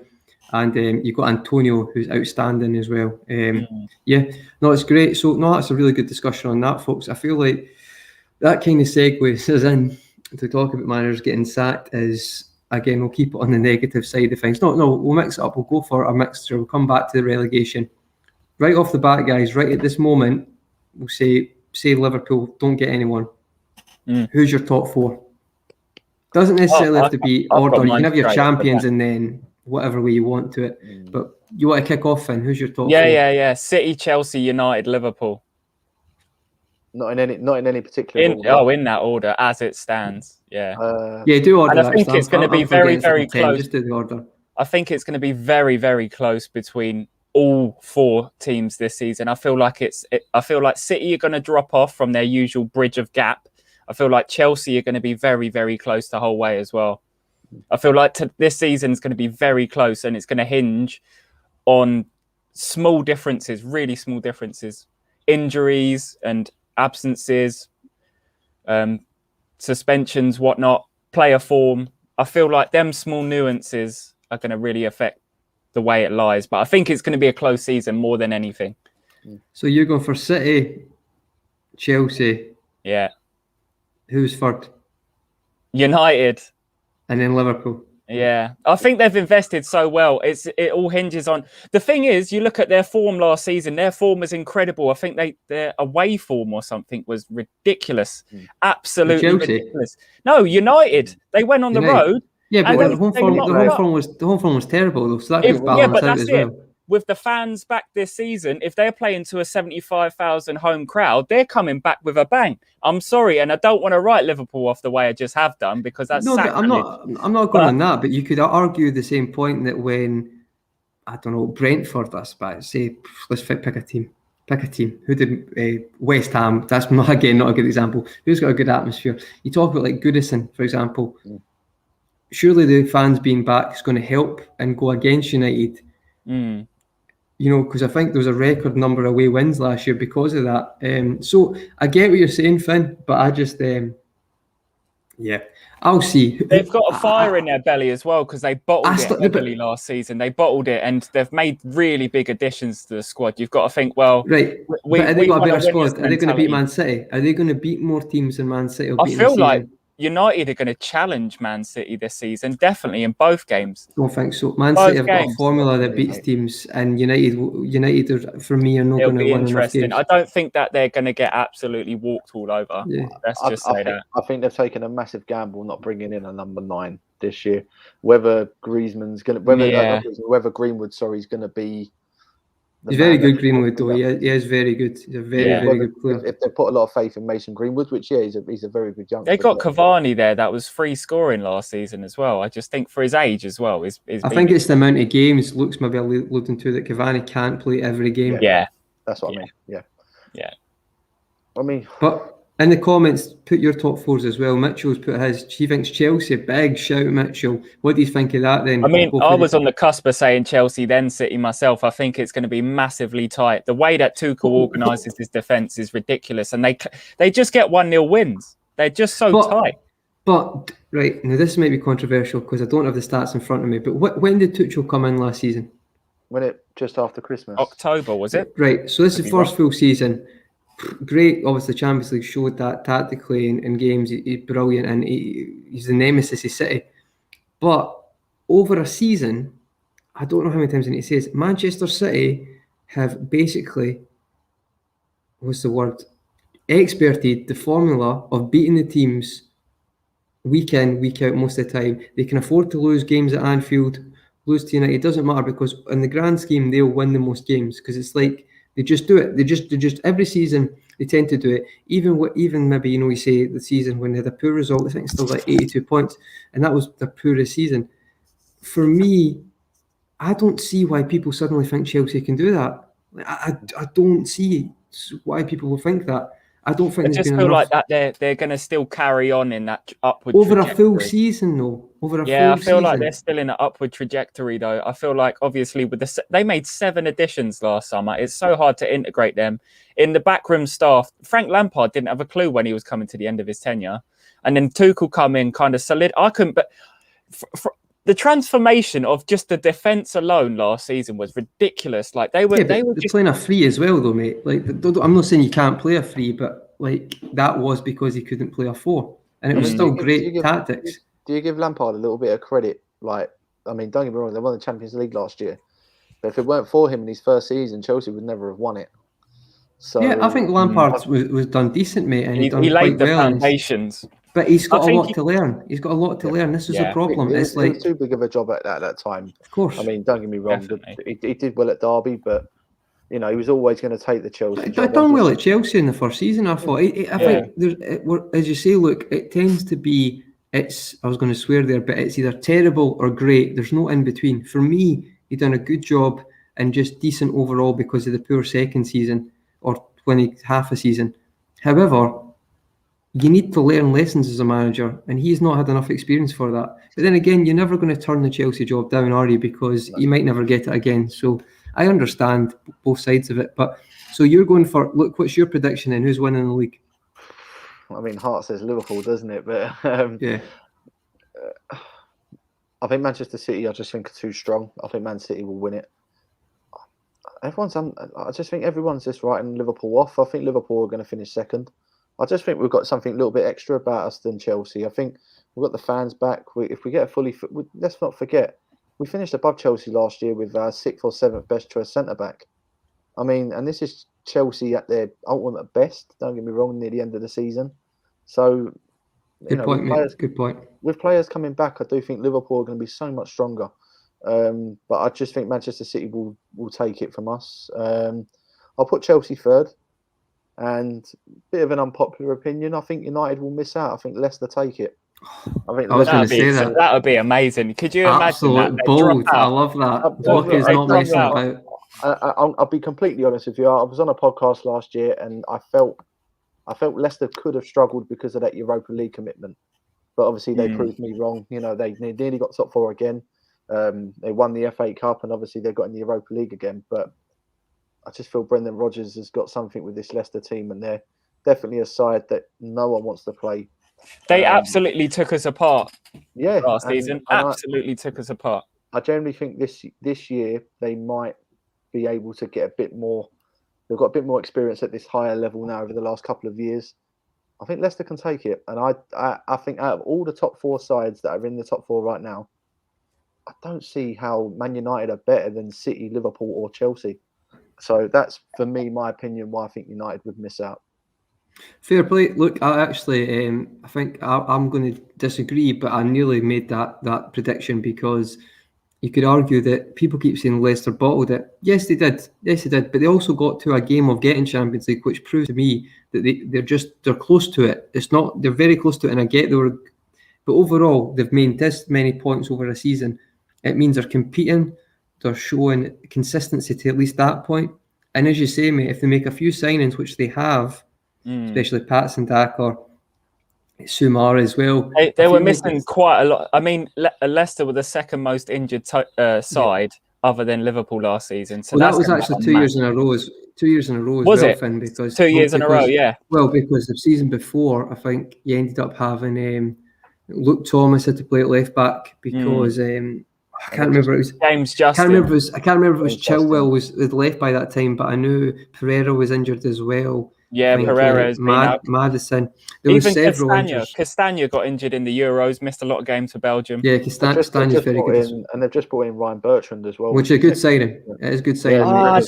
Speaker 1: And you've got Antonio, who's outstanding as well. It's great. So, that's a really good discussion on that, folks. I feel like that kind of segues us in to talk about managers getting sacked. Is again, we'll keep it on the negative side of things. No, we'll mix it up. We'll go for a mixture. We'll come back to the relegation. Right off the bat, guys, right at this moment, we'll say Liverpool don't get anyone. Who's your top four? Doesn't necessarily have to be order. You can have your champions and then whatever way you want to it, but you want to kick off then? Who's your top four?
Speaker 3: Yeah. City, Chelsea, United, Liverpool.
Speaker 2: Not in any particular order.
Speaker 3: In that order as it stands. Yeah.
Speaker 1: Do order.
Speaker 3: And I think it's going to be very, very close.
Speaker 1: Just do the order.
Speaker 3: I think it's going to be very, very close between all four teams this season. I feel like City are going to drop off from their usual bridge of gap. I feel like Chelsea are going to be very, very close the whole way as well. I feel like this season is going to be very close, and it's going to hinge on small differences, really small differences, injuries and absences, suspensions, whatnot, player form. I feel like them small nuances are going to really affect the way it lies. But I think it's going to be a close season more than anything.
Speaker 1: So you're going for City, Chelsea.
Speaker 3: Yeah.
Speaker 1: Who's third?
Speaker 3: United. And
Speaker 1: then Liverpool.
Speaker 3: Yeah, I think they've invested so well. It all hinges on the thing is, you look at their form last season. Their form was incredible. I think their away form or something was ridiculous, absolutely ridiculous. No, United. They went on the road.
Speaker 1: Yeah, but the home form was terrible though. So that could balance out as well.
Speaker 3: With the fans back this season, if they're playing to a 75,000 home crowd, they're coming back with a bang. I'm sorry, and I don't want to write Liverpool off the way I just have done because that's
Speaker 1: I'm not going on that, but you could argue the same point that when Brentford, let's pick a team. Who did West Ham? That's not a good example. Who's got a good atmosphere? You talk about like Goodison, for example. Surely the fans being back is going to help and go against United. Because I think there was a record number of away wins last year because of that. So I get what you're saying, Finn, but I just, I'll see.
Speaker 3: They've got a fire in their belly as well because they bottled it heavily last season. They bottled it and they've made really big additions to the squad. You've got to think, well,
Speaker 1: right. But they got a better squad. Are they going to beat Man City? Are they going to beat more teams than Man City?
Speaker 3: I feel like United are going to challenge Man City this season, definitely in both games.
Speaker 1: I don't think so. Man City have got a formula that beats teams, and United for me are not going to win enough games.
Speaker 3: I don't think that they're going to get absolutely walked all over.
Speaker 2: Yeah. Let's just say that. I think they've taken a massive gamble not bringing in a number 9 this year. Whether Griezmann's going to, whether Greenwood, is going to be.
Speaker 1: He's very good, Greenwood, though. He is very good. He's a very good player.
Speaker 2: If they put a lot of faith in Mason Greenwood, which he's a very good young.
Speaker 3: They got Cavani there. That was free scoring last season as well. I just think for his age as well.
Speaker 1: I think it's the amount of games Luke's maybe alluding to that Cavani can't play every game.
Speaker 3: Yeah.
Speaker 2: That's what I mean. Yeah. I mean,
Speaker 1: but in the comments, put your top fours as well. Mitchell's put his. He thinks Chelsea. Big shout, Mitchell. What do you think of that then?
Speaker 3: I mean, I was on the cusp of saying Chelsea, then City myself. I think it's going to be massively tight. The way that Tuchel organises his defence is ridiculous. And they just get 1-0 wins. They're just so tight.
Speaker 1: But, right, now this might be controversial because I don't have the stats in front of me. But when did Tuchel come in last season?
Speaker 2: Just after Christmas.
Speaker 3: October, was it?
Speaker 1: Right, so this is the first full season. Great, obviously, Champions League showed that tactically in games. He's brilliant and he's the nemesis of City. But over a season, I don't know how many times I need to say this, Manchester City have basically, experted the formula of beating the teams week in, week out most of the time. They can afford to lose games at Anfield, lose to United. It doesn't matter because in the grand scheme, they'll win the most games because it's like, they just do it. They just every season they tend to do it. Even maybe we say the season when they had a poor result, I think it's still like 82 points, and that was their poorest season. For me, I don't see why people suddenly think Chelsea can do that. I don't see why people will think that. I don't think
Speaker 3: I just feel like that they're going to still carry on in that upward
Speaker 1: over
Speaker 3: trajectory.
Speaker 1: a full season, though.
Speaker 3: I feel like they're still in an upward trajectory, though. I feel like, obviously, they made 7 additions last summer. It's so hard to integrate them. In the backroom staff, Frank Lampard didn't have a clue when he was coming to the end of his tenure. And then Tuchel come in kind of solid. I couldn't, but the transformation of just the defence alone last season was ridiculous. Like they were just
Speaker 1: playing a free as well, though, mate. Like I'm not saying you can't play a free, but like that was because he couldn't play a 4, and it was still great tactics.
Speaker 2: Do you give Lampard a little bit of credit? Like, I mean, don't get me wrong, they won the Champions League last year, but if it weren't for him in his first season, Chelsea would never have won it. So
Speaker 1: yeah, I think Lampard was done decent, mate, and he done
Speaker 3: laid
Speaker 1: quite
Speaker 3: the
Speaker 1: well.
Speaker 3: Foundations.
Speaker 1: But he's got a lot to learn. He's got a lot to learn. This is a problem.
Speaker 2: It was too big of a job at that time.
Speaker 1: Of course.
Speaker 2: I mean, don't get me wrong. He did well at Derby, but he was always going to take the Chelsea job.
Speaker 1: He done well at Chelsea in the first season, I thought. I think there's, as you say, look, it tends to be. I was going to swear there, but it's either terrible or great. There's no in between. For me, he done a good job and just decent overall because of the poor second season or half a season. However, you need to learn lessons as a manager, and he's not had enough experience for that. But then again, you're never going to turn the Chelsea job down, are you? Because you might never get it again. So I understand both sides of it. But so you're going for, look, what's your prediction and who's winning the league?
Speaker 2: I mean, heart says Liverpool, doesn't it? But
Speaker 1: yeah.
Speaker 2: I think Manchester City, I just think are too strong. I think Man City will win it. I just think everyone's just writing Liverpool off. I think Liverpool are going to finish second. I just think we've got something a little bit extra about us than Chelsea. I think we've got the fans back. If we get a fully fit, let's not forget, we finished above Chelsea last year with our 6th or 7th best choice centre-back. I mean, and this is Chelsea at their ultimate best, don't get me wrong, near the end of the season. So,
Speaker 1: Good point, mate. Good point.
Speaker 2: With players coming back, I do think Liverpool are going to be so much stronger. But I just think Manchester City will take it from us. I'll put Chelsea third. And a bit of an unpopular opinion, I think United will miss out. I think Leicester take it.
Speaker 1: I was going to say that.
Speaker 3: That would be amazing. Could you imagine
Speaker 1: Absolute
Speaker 3: that?
Speaker 1: Bold. I love that. Walker is not messing about.
Speaker 2: I'll be completely honest with you. I was on a podcast last year and I felt Leicester could have struggled because of that Europa League commitment. But obviously they proved me wrong. They nearly got top 4 again. They won the FA Cup and obviously they got in the Europa League again. But I just feel Brendan Rodgers has got something with this Leicester team, and they're definitely a side that no one wants to play.
Speaker 3: They absolutely took us apart.
Speaker 2: Yeah,
Speaker 3: last season, absolutely took us apart.
Speaker 2: I generally think this year they might be able to get a bit more. They've got a bit more experience at this higher level now over the last couple of years. I think Leicester can take it, and I think out of all the top 4 sides that are in the top 4 right now, I don't see how Man United are better than City, Liverpool, or Chelsea. So that's, for me, my opinion, why I think United would miss out.
Speaker 1: Fair play. Look, I actually, I think I'm going to disagree, but I nearly made that prediction because you could argue that people keep saying Leicester bottled it. Yes, they did. But they also got to a game of getting Champions League, which proves to me that they're close to it. They're very close to it, and I get but overall, they've made this many points over a season. It means they're competing. They're showing consistency to at least that point. And as you say, mate, if they make a few signings, which they have, especially Patson Dak or Sumar as well.
Speaker 3: They were missing quite a lot. I mean, Leicester were the second most injured side other than Liverpool last season. So
Speaker 1: that was actually 2 years in a row. 2 years in a row as well, Finn, because
Speaker 3: 2 years in a row, yeah.
Speaker 1: Well, because the season before, I think you ended up having Luke Thomas had to play at left back because I can't remember. It was
Speaker 3: James Justin.
Speaker 1: I can't remember if it was Chilwell was left by that time, but I knew Pereira was injured as well.
Speaker 3: Yeah, Pereira has been out.
Speaker 1: Madison. There was several injuries.
Speaker 3: Castagna got injured in the Euros, missed a lot of games for Belgium.
Speaker 1: Yeah, Castagna's very good.
Speaker 2: And they've just brought in Ryan Bertrand as well.
Speaker 1: Which is a good signing. It is a good signing.
Speaker 3: I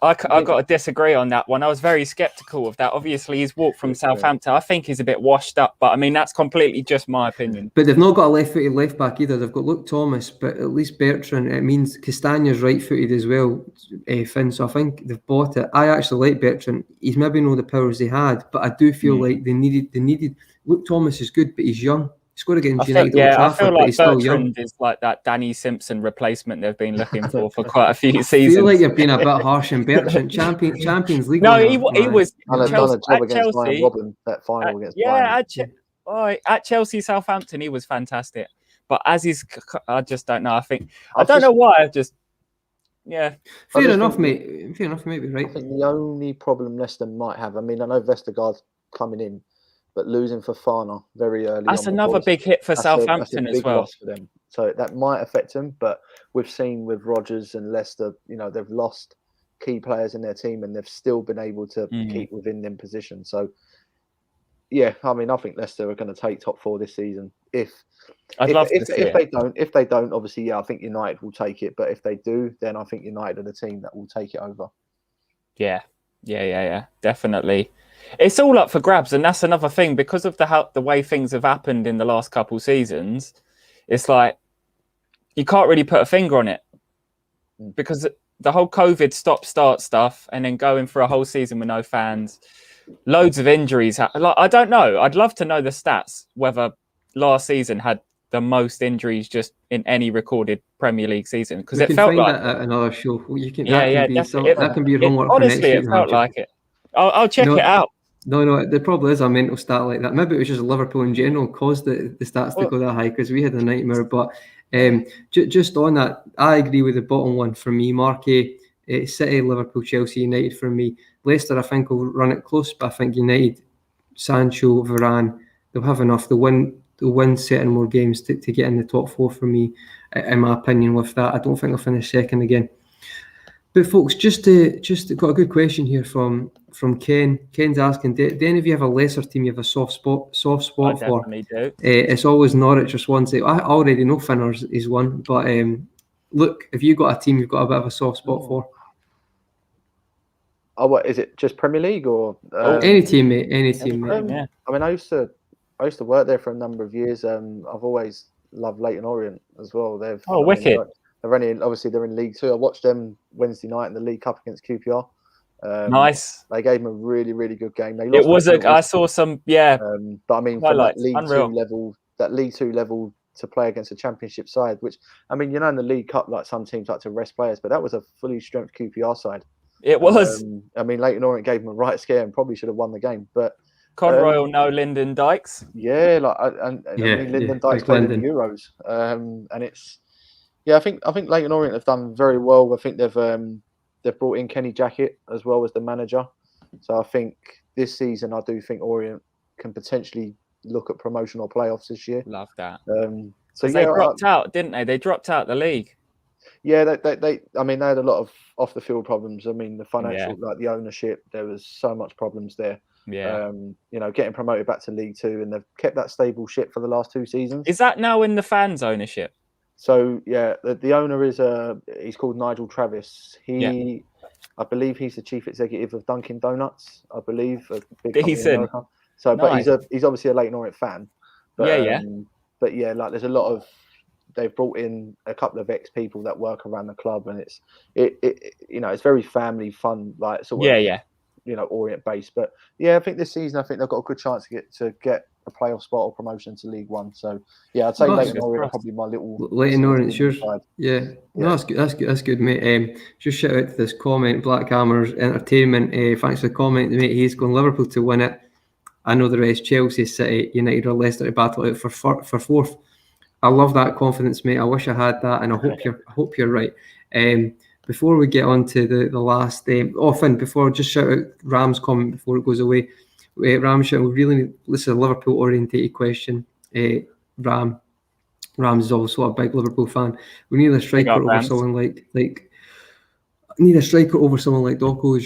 Speaker 3: got to disagree on that one. I was very sceptical of that. Obviously, he's walked from Southampton. I think he's a bit washed up, but I mean, that's completely just my opinion.
Speaker 1: But they've not got a left-footed left back either. They've got Luke Thomas, but at least Bertrand, it means Castagna's right-footed as well, Finn. So I think they've bought it. I actually like Bertrand. He's maybe not the powers they had, but I do feel like they needed. Luke Thomas is good, but he's young. scored against United at Old
Speaker 3: I
Speaker 1: Trafford,
Speaker 3: feel
Speaker 1: but
Speaker 3: like
Speaker 1: he's still young.
Speaker 3: Bertrand is like that Danny Simpson replacement they've been looking for quite a few
Speaker 1: I
Speaker 3: seasons.
Speaker 1: feel like you're being a bit harsh in Bertrand. Champions League.
Speaker 3: No,
Speaker 1: winner,
Speaker 3: he was
Speaker 2: And I've done a job against Ryan
Speaker 3: Chelsea.
Speaker 2: Robin, that final against Bayern.
Speaker 3: At Chelsea, Southampton, he was fantastic. But as he's, I just don't know. I don't know why.
Speaker 1: Fair enough, mate. Fair enough, mate. Right.
Speaker 2: I think the only problem Leicester might have, I mean, I know Vestergaard's coming in, but losing Fofana very early.
Speaker 3: That's another big hit for Southampton as well.
Speaker 2: Loss for them. So that might affect them. But we've seen with Rodgers and Leicester, they've lost key players in their team, and they've still been able to keep within them positions. So, yeah, I mean, I think Leicester are going to take top 4 this season. If they don't, obviously, yeah, I think United will take it. But if they do, then I think United are the team that will take it over.
Speaker 3: Yeah, definitely. It's all up for grabs, and that's another thing because of the way things have happened in the last couple seasons. It's like you can't really put a finger on it because the whole COVID stop-start stuff, and then going for a whole season with no fans, loads of injuries. I don't know. I'd love to know the stats whether last season had the most injuries just in any recorded Premier League season, because it felt like
Speaker 1: that at another show. You can,
Speaker 3: that
Speaker 1: can be your homework.
Speaker 3: Honestly, it felt like it. I'll check it out.
Speaker 1: No, the problem is a mental stat like that. Maybe it was just Liverpool in general caused the stats to go that high, because we had a nightmare. But just on that, I agree with the bottom one for me. Marquee, City, Liverpool, Chelsea, United for me. Leicester, I think, will run it close, but I think United, Sancho, Varane, they'll have enough. They'll win certain more games to get in the top 4 for me, in my opinion. With that, I don't think they'll finish second again. But folks, just got a good question here from Ken. Ken's asking, do any of you have a Leicester team you have a soft spot for?
Speaker 3: Definitely do.
Speaker 1: It's always Norwich or Swansea. I already know Finners is one, but look, if you've got a team you've got a bit of a soft spot for.
Speaker 2: Oh, what is it? Just Premier League or
Speaker 1: any team, mate? Any team, mate.
Speaker 2: Yeah. I mean, I used to work there for a number of years. I've always loved Leyton Orient as well.
Speaker 3: Wicked.
Speaker 2: They're in League 2. I watched them Wednesday night in the League Cup against QPR.
Speaker 3: Nice.
Speaker 2: They gave them a really, really good game. They
Speaker 3: lost. I saw some. Yeah.
Speaker 2: But I mean, from that League 2 level to play against a Championship side, which I mean, in the League Cup, like some teams like to rest players, but that was a fully strength QPR side.
Speaker 3: It was.
Speaker 2: I mean, Leyton Orient gave them a right scare and probably should have won the game, but.
Speaker 3: Conroy will know Lyndon Dykes.
Speaker 2: Yeah, I mean, Lyndon Dykes played in the Euros, and it's. Yeah, I think Leyton Orient have done very well. I think they've brought in Kenny Jackett as well as the manager. So I think this season, I do think Orient can potentially look at promotion or playoffs this year.
Speaker 3: Love that.
Speaker 2: They
Speaker 3: dropped out, didn't they? They dropped out the league.
Speaker 2: Yeah, they had a lot of off the field problems. I mean, the financial, like the ownership, there was so much problems there.
Speaker 3: Yeah.
Speaker 2: Getting promoted back to League 2, and they've kept that stable ship for the last 2 seasons.
Speaker 3: Is that now in the fans' ownership?
Speaker 2: So yeah, the owner is he's called Nigel Travis. I believe he's the chief executive of Dunkin' Donuts. I believe a big company in America. So, nice. But he's obviously a Leyton Orient fan. But, But yeah, like there's a lot of they've brought in a couple of ex people that work around the club, and it's very family fun, like sort of Orient based. But yeah, I think this season they've got a good chance to get a playoff spot or promotion to League 1. So yeah, I'd say Leyton Orient probably my little
Speaker 1: Leyton Orient. Sure. Yeah. No, that's good. That's good, mate. Just shout out to this comment, Black Hammers Entertainment. Thanks for the comment, mate. He's going Liverpool to win it. I know the rest: Chelsea, City, United, or Leicester to battle out for 4th. I love that confidence, mate. I wish I had that, and I hope you're right. Before we get on to the last, Finn, before just shout out Ram's comment before it goes away. Ram shout, this is a Liverpool orientated question. Ram's is also a big Liverpool fan. We need a striker over someone like Doko.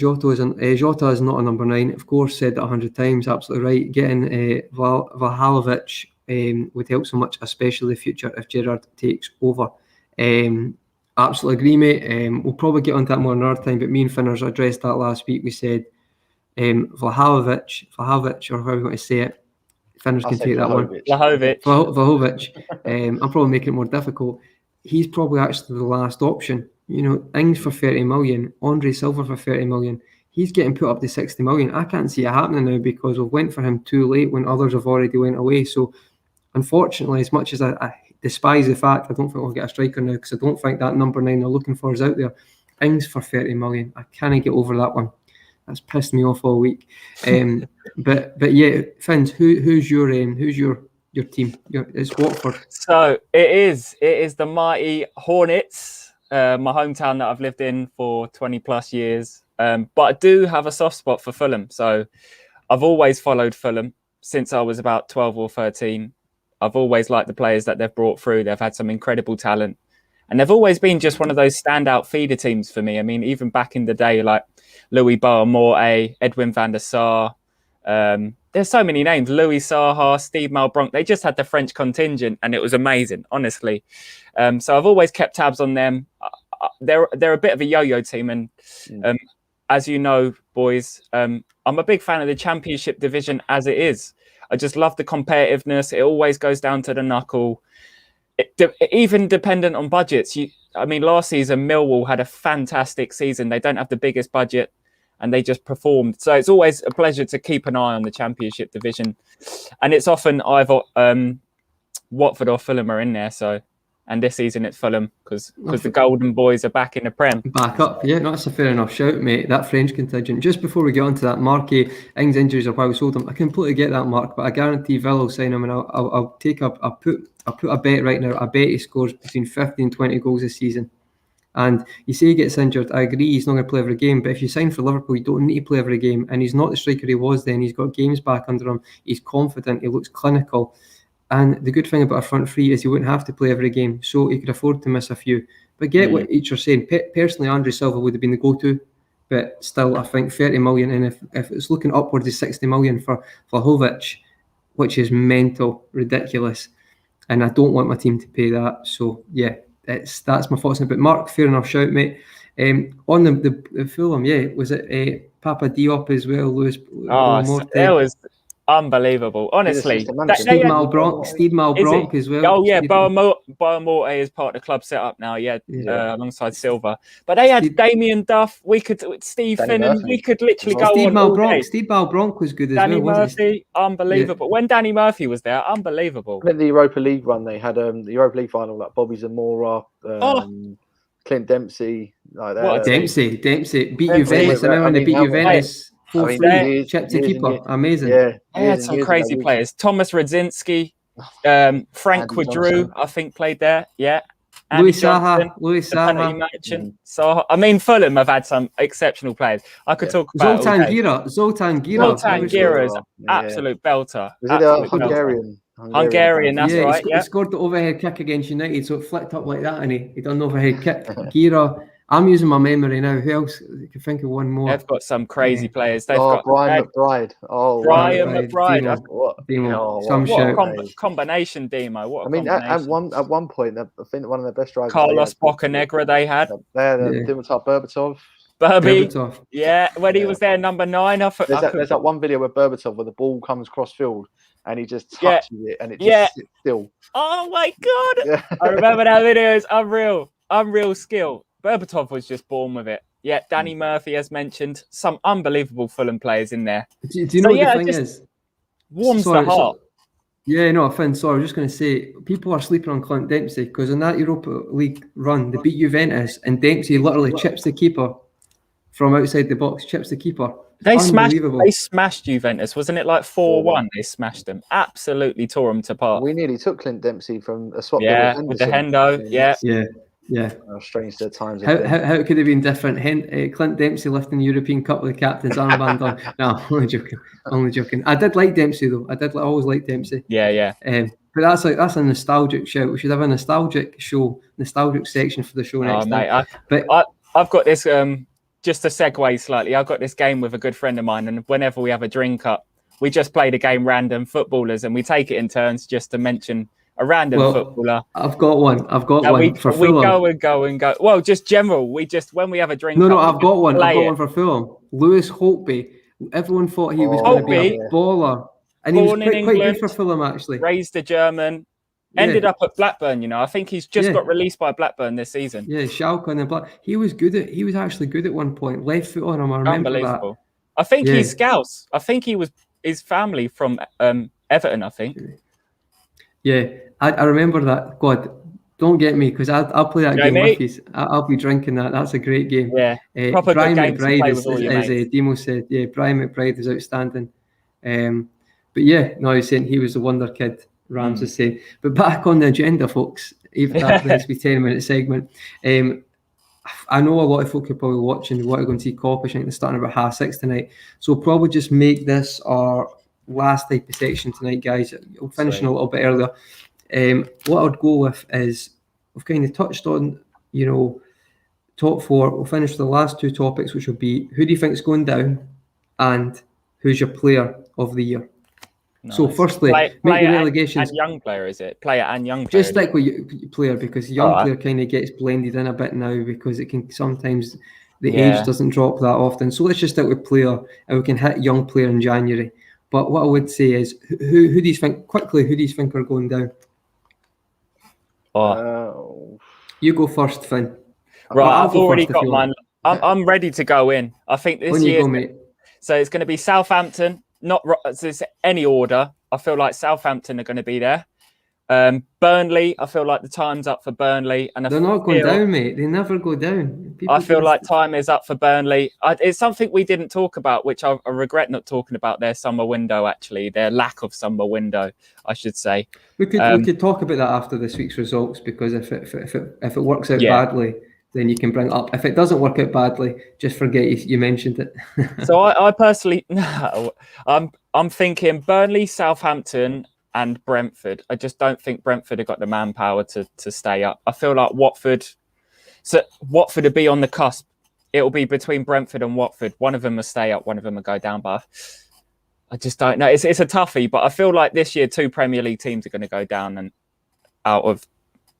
Speaker 1: Jota is not a number 9. Of course, said that 100 times. Absolutely right. Getting Vlahovic would help so much, especially the future if Gerrard takes over. Absolutely agree, mate. We'll probably get onto that more another time, but me and Finners addressed that last week. We said Vlahovic, or however you want to say it. Finners can take that one. Vlahovic. I'm probably making it more difficult. He's probably actually the last option. Ings for 30 million, Andre Silva for 30 million. He's getting put up to 60 million. I can't see it happening now because we've went for him too late when others have already went away. So unfortunately, as much as I despise the fact I don't think we'll get a striker now, because I don't think that number 9 they're looking for is out there. Ings for 30 million. I can't get over that one. That's pissed me off all week. But yeah, Finns, who's your team? It's Watford.
Speaker 3: So it is the mighty Hornets, my hometown that I've lived in for 20 plus years. But I do have a soft spot for Fulham. So I've always followed Fulham since I was about 12 or 13. I've always liked the players that they've brought through. They've had some incredible talent. And they've always been just one of those standout feeder teams for me. I mean, even back in the day, like Louis Barmore, Edwin van der Sar. There's so many names. Louis Saha, Steve Malbronk. They just had the French contingent, and it was amazing, honestly. So I've always kept tabs on them. They're a bit of a yo-yo team. And as you know, boys, I'm a big fan of the Championship division as it is. I just love the competitiveness. It always goes down to the knuckle. Even dependent on budgets. Last season, Millwall had a fantastic season. They don't have the biggest budget, and they just performed. So it's always a pleasure to keep an eye on the Championship division. And it's often either Watford or Fulham are in there. So, and this season it's Fulham because the Golden Boys are back in the Prem.
Speaker 1: Back up, yeah, that's a fair enough shout, mate. That French contingent. Just before we get on to that, Marky, Ings injuries are why we sold him. I completely get that, Mark, but I guarantee Villa will sign him, and I'll put a bet right now. I bet he scores between 50 and 20 goals this season. And you say he gets injured. I agree, he's not going to play every game. But if you sign for Liverpool, you don't need to play every game. And he's not the striker he was then. He's got games back under him. He's confident. He looks clinical. And the good thing about a front three is he wouldn't have to play every game, so he could afford to miss a few. But get what each are saying. Personally, Andre Silva would have been the go-to, but still, I think 30 million, and if it's looking upwards of 60 million for Vlahovic, which is mental, ridiculous, and I don't want my team to pay that. So yeah, that's my thoughts on it. But Mark, fair enough shout, mate. On the Fulham, yeah, was it Papa Diop as well, Lewis?
Speaker 3: That was unbelievable, honestly.
Speaker 1: Steve Malbronk as well.
Speaker 3: Oh yeah, Barmore is part of the club setup now. Yeah, alongside Silva. But they had Damien Duff. Steve Finnan. We could literally go on all day.
Speaker 1: Steve Malbronk was good as
Speaker 3: Danny
Speaker 1: well.
Speaker 3: Murphy, unbelievable. When Danny Murphy was there, unbelievable.
Speaker 2: In the Europa League run, they had the Europa League final, like Bobby Zamora, Clint Dempsey, like that.
Speaker 1: Dempsey beat Juventus. I remember when they beat Juventus. Chip to keeper, amazing.
Speaker 2: Yeah,
Speaker 3: they had some crazy players. Thomas Radzinski, Frank Quadru, I think played there. Yeah,
Speaker 1: Louis Saha.
Speaker 3: So I mean, Fulham have had some exceptional players. I could talk about
Speaker 1: Zoltan Gira
Speaker 3: is absolute belter.
Speaker 2: Was it a Hungarian?
Speaker 3: Hungarian, that's right.
Speaker 1: He scored the overhead kick against United, so it flicked up like that, and he done the overhead kick. Gira. I'm using my memory now. Who else? You can think of one more.
Speaker 3: They've got some crazy players. They've got
Speaker 2: Brian McBride.
Speaker 3: Brian McBride.
Speaker 2: What
Speaker 3: combination, Demo. What a
Speaker 2: combination. At one point, I think one of the best strikers.
Speaker 3: Carlos Bocanegra they had.
Speaker 2: They had Dimitar Berbatov.
Speaker 3: Berbatov. Yeah, when he was there, number 9.
Speaker 2: There's that one video with Berbatov where the ball comes cross field and he just touches it and it just sits still.
Speaker 3: Oh my God. Yeah. I remember that video. It's unreal skill. Berbatov was just born with it. Yeah, Danny Murphy, as mentioned, some unbelievable Fulham players in there.
Speaker 1: Do you know what the thing is?
Speaker 3: Warms the heart.
Speaker 1: Yeah, no, Finn, sorry, I was just going to say, people are sleeping on Clint Dempsey because in that Europa League run, they beat Juventus and Dempsey literally chips the keeper from outside the box, chips the keeper.
Speaker 3: They smashed Juventus, wasn't it like 4-1? They smashed them, absolutely tore them to part.
Speaker 2: We nearly took Clint Dempsey from a swap.
Speaker 3: With the Hendo,
Speaker 1: Yeah.
Speaker 2: Strange the times.
Speaker 1: How could it have been different? Clint Dempsey lifting the European Cup with the captain's armband on. No, only joking. I did like Dempsey though. I always liked Dempsey.
Speaker 3: Yeah.
Speaker 1: But that's a nostalgic shout. We should have a nostalgic section for the show next time.
Speaker 3: I've got this. Just to segue slightly, I've got this game with a good friend of mine, and whenever we have a drink up, we just play the game random footballers, and we take it in turns just to mention a random footballer.
Speaker 1: I've got one for Fulham.
Speaker 3: We go and go. Well, just general. When we have a drink.
Speaker 1: No, I've got one. I've got one for Fulham. Lewis Holtby. Everyone thought he was going to be a baller, and he was quite good for Fulham actually.
Speaker 3: Raised a German. Ended up at Blackburn. I think he's just got released by Blackburn this season.
Speaker 1: Yeah, Schalke and Black. He was actually good at one point. Left foot on him. I remember
Speaker 3: Unbelievable.
Speaker 1: that.
Speaker 3: I think he's Scouse. I think he was his family from Everton. I think.
Speaker 1: Yeah, I remember that. God, don't get me, because I'll play that game with you. I'll be drinking that. That's a great game.
Speaker 3: Yeah, proper
Speaker 1: Brian
Speaker 3: good game to
Speaker 1: McBride,
Speaker 3: play with all your mates.
Speaker 1: as Demo said, yeah, Brian McBride is outstanding. But yeah, no, he's saying he was the wonder kid, Rams is saying. But back on the agenda, folks, even after this 10-minute segment, I know a lot of folk are probably watching, want to go and see Coppish. I think they're starting about 6:30 tonight. So we'll probably just make this our last type of section tonight, guys. We'll finish a little bit earlier. What I'd go with is, we've kind of touched on, top four. We'll finish with the last two topics, which will be who do you think is going down and who's your player of the year. Nice. So firstly, make the relegations.
Speaker 3: And young player, is it? Player and young player.
Speaker 1: Just stick with player, because young player kind of gets blended in a bit now, because it can sometimes the age doesn't drop that often. So let's just stick with player, and we can hit young player in January. But what I would say is, who do you think are going down? You go first, Finn.
Speaker 3: Right, I've already got mine. I'm ready to go in. I think this year. So it's going to be Southampton. Not any order. I feel like Southampton are going to be there. Burnley, I feel like the time's up for Burnley. And
Speaker 1: they're not going down, mate. They never go down.
Speaker 3: I feel like time is up for Burnley. It's something we didn't talk about, which I regret not talking about, their summer window, actually. Their lack of summer window, I should say.
Speaker 1: We could talk about that after this week's results, because if it works out badly, then you can bring it up. If it doesn't work out badly, just forget you mentioned it.
Speaker 3: So I personally, I'm thinking Burnley, Southampton, and Brentford. I just don't think Brentford have got the manpower to stay up. I feel like Watford will be on the cusp. It'll be between Brentford and Watford. One of them will stay up, one of them will go down. But I just don't know. It's a toughie, but I feel like this year 2 Premier League teams are going to go down and out of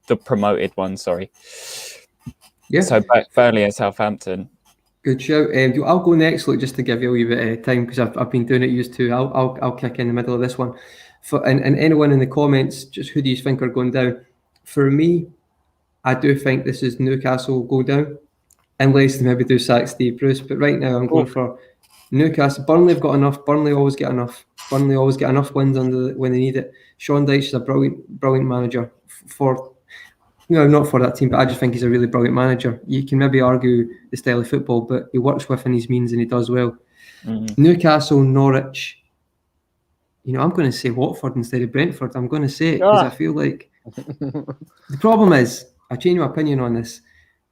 Speaker 3: the promoted ones. Sorry. Yeah. So Burnley and Southampton.
Speaker 1: Good shout. I'll go next, look, just to give you a wee bit of time, because I've been doing it used to. I'll kick in the middle of this one. And anyone in the comments, just who do you think are going down? For me, I do think this is Newcastle will go down, unless they maybe do sack Steve Bruce. But right now, I'm going for Newcastle. Burnley have got enough. Burnley always get enough. Burnley always get enough wins when they need it. Sean Dyche is a brilliant manager for. Not for that team, but I just think he's a really brilliant manager. You can maybe argue the style of football, but he works within his means and he does well. Newcastle, Norwich. I'm going to say Watford instead of Brentford. I'm going to say it because I feel like the problem is, I change my opinion on this.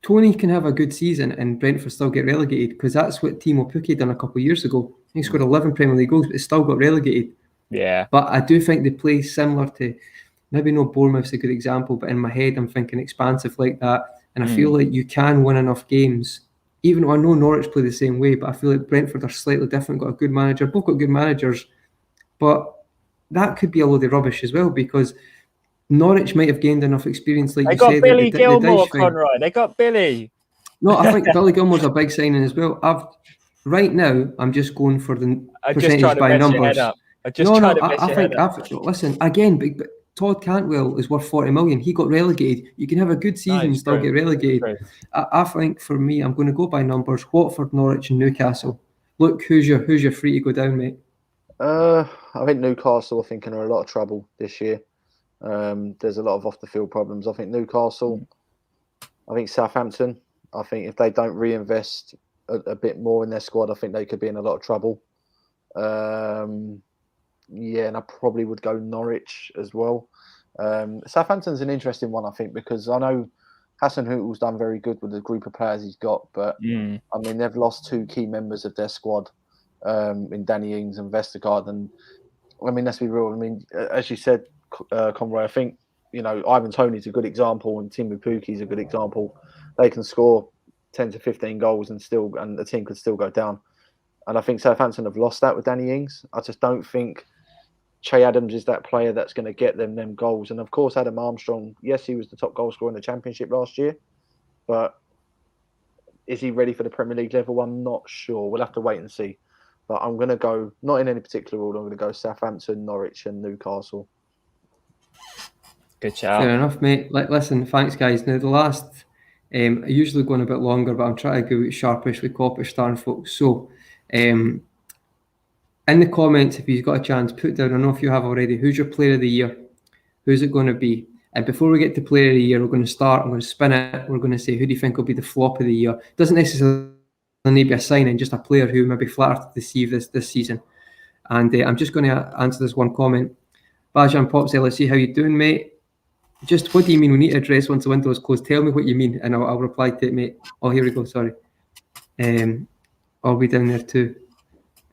Speaker 1: Tony can have a good season and Brentford still get relegated, because that's what Timo Pukki done a couple of years ago. He scored 11 Premier League goals, but he still got relegated.
Speaker 3: Yeah.
Speaker 1: But I do think they play similar to. Maybe no Bournemouth's a good example, but in my head, I'm thinking expansive like that. And I feel like you can win enough games. Even though I know Norwich play the same way, but I feel like Brentford are slightly different, got a good manager. Both got good managers. But that could be a load of rubbish as well, because Norwich might have gained enough experience, like
Speaker 3: they
Speaker 1: you
Speaker 3: got
Speaker 1: said.
Speaker 3: Billy Gilmore, Conroy. They got Billy.
Speaker 1: No, I think Billy Gilmore's a big signing as well. Right now, I'm just going for the percentage by numbers. Listen, again, but Todd Cantwell is worth 40 million. He got relegated. You can have a good season and still get relegated. I think for me, I'm going to go by numbers. Watford, Norwich, and Newcastle. Look, who's your free to go down, mate?
Speaker 2: I think Newcastle, are in a lot of trouble this year. There's a lot of off the field problems. I think Newcastle. I think Southampton. I think if they don't reinvest a bit more in their squad, I think they could be in a lot of trouble. And I probably would go Norwich as well. Southampton's an interesting one, I think, because I know Hassan Hüttl's done very good with the group of players he's got, but they've lost 2 key members of their squad in Danny Ings and Vestergaard. And let's be real. As you said, Conroy, I think Ivan Toney's a good example, and Timo Pukki's a good example. They can score 10 to 15 goals and the team could still go down. And I think Southampton have lost that with Danny Ings. I just don't think Che Adams is that player that's going to get them goals. And of course, Adam Armstrong, yes, he was the top goal scorer in the Championship last year, but is he ready for the Premier League level? I'm not sure. We'll have to wait and see. But I'm going to go, not in any particular order, I'm going to go Southampton, Norwich and Newcastle.
Speaker 3: Good shout.
Speaker 1: Fair enough, mate. Listen, thanks, guys. Now, the last, I usually going a bit longer, but I'm trying to go sharpish with Coppish starting folks. So, in the comments, if you've got a chance, put down, I don't know if you have already, who's your player of the year? Who's it going to be? And before we get to player of the year, we're going to start. I'm going to spin it. We're going to say, who do you think will be the flop of the year? Doesn't necessarily need to be a signing, just a player who maybe flattered to deceive this season. And I'm just going to answer this one comment. Bajan Popsy, let's see how you doing, mate. Just what do you mean we need to address once the window is closed? Tell me what you mean, and I'll reply to it, mate. Oh, here we go. Sorry. I'll be down there too.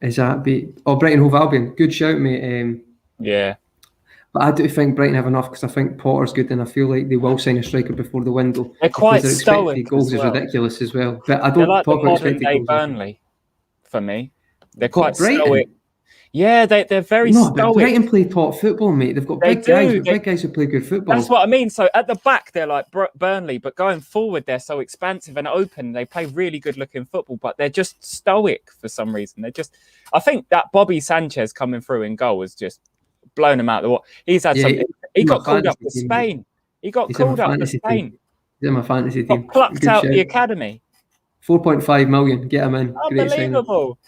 Speaker 1: Is that be? Oh, Brighton Hove Albion. Good shout, mate.
Speaker 3: Yeah.
Speaker 1: But I do think Brighton have enough because I think Potter's good, and I feel like they will sign a striker before the window.
Speaker 3: They're quite
Speaker 1: their
Speaker 3: stoic.
Speaker 1: Expected goals
Speaker 3: as well.
Speaker 1: is ridiculous as well. But I
Speaker 3: They're
Speaker 1: don't
Speaker 3: like
Speaker 1: talk
Speaker 3: the
Speaker 1: about
Speaker 3: modern
Speaker 1: expected
Speaker 3: day
Speaker 1: goals.
Speaker 3: Burnley for me. They're quite
Speaker 1: Brighton?
Speaker 3: stoic. Yeah, they're very
Speaker 1: No, but
Speaker 3: stoic.
Speaker 1: Brighton play top football, mate. They've got big guys who play good football.
Speaker 3: That's what I mean. So at the back, they're like Burnley, but going forward, they're so expansive and open. They play really good looking football, but they're just stoic for some reason. I think that Bobby Sanchez coming through in goal has just blown him out of the water. He's had something. He got called up for Spain. He's called up for Spain.
Speaker 1: He's in my fantasy team.
Speaker 3: Got plucked out the academy.
Speaker 1: 4.5 million. Get him in.
Speaker 3: Unbelievable.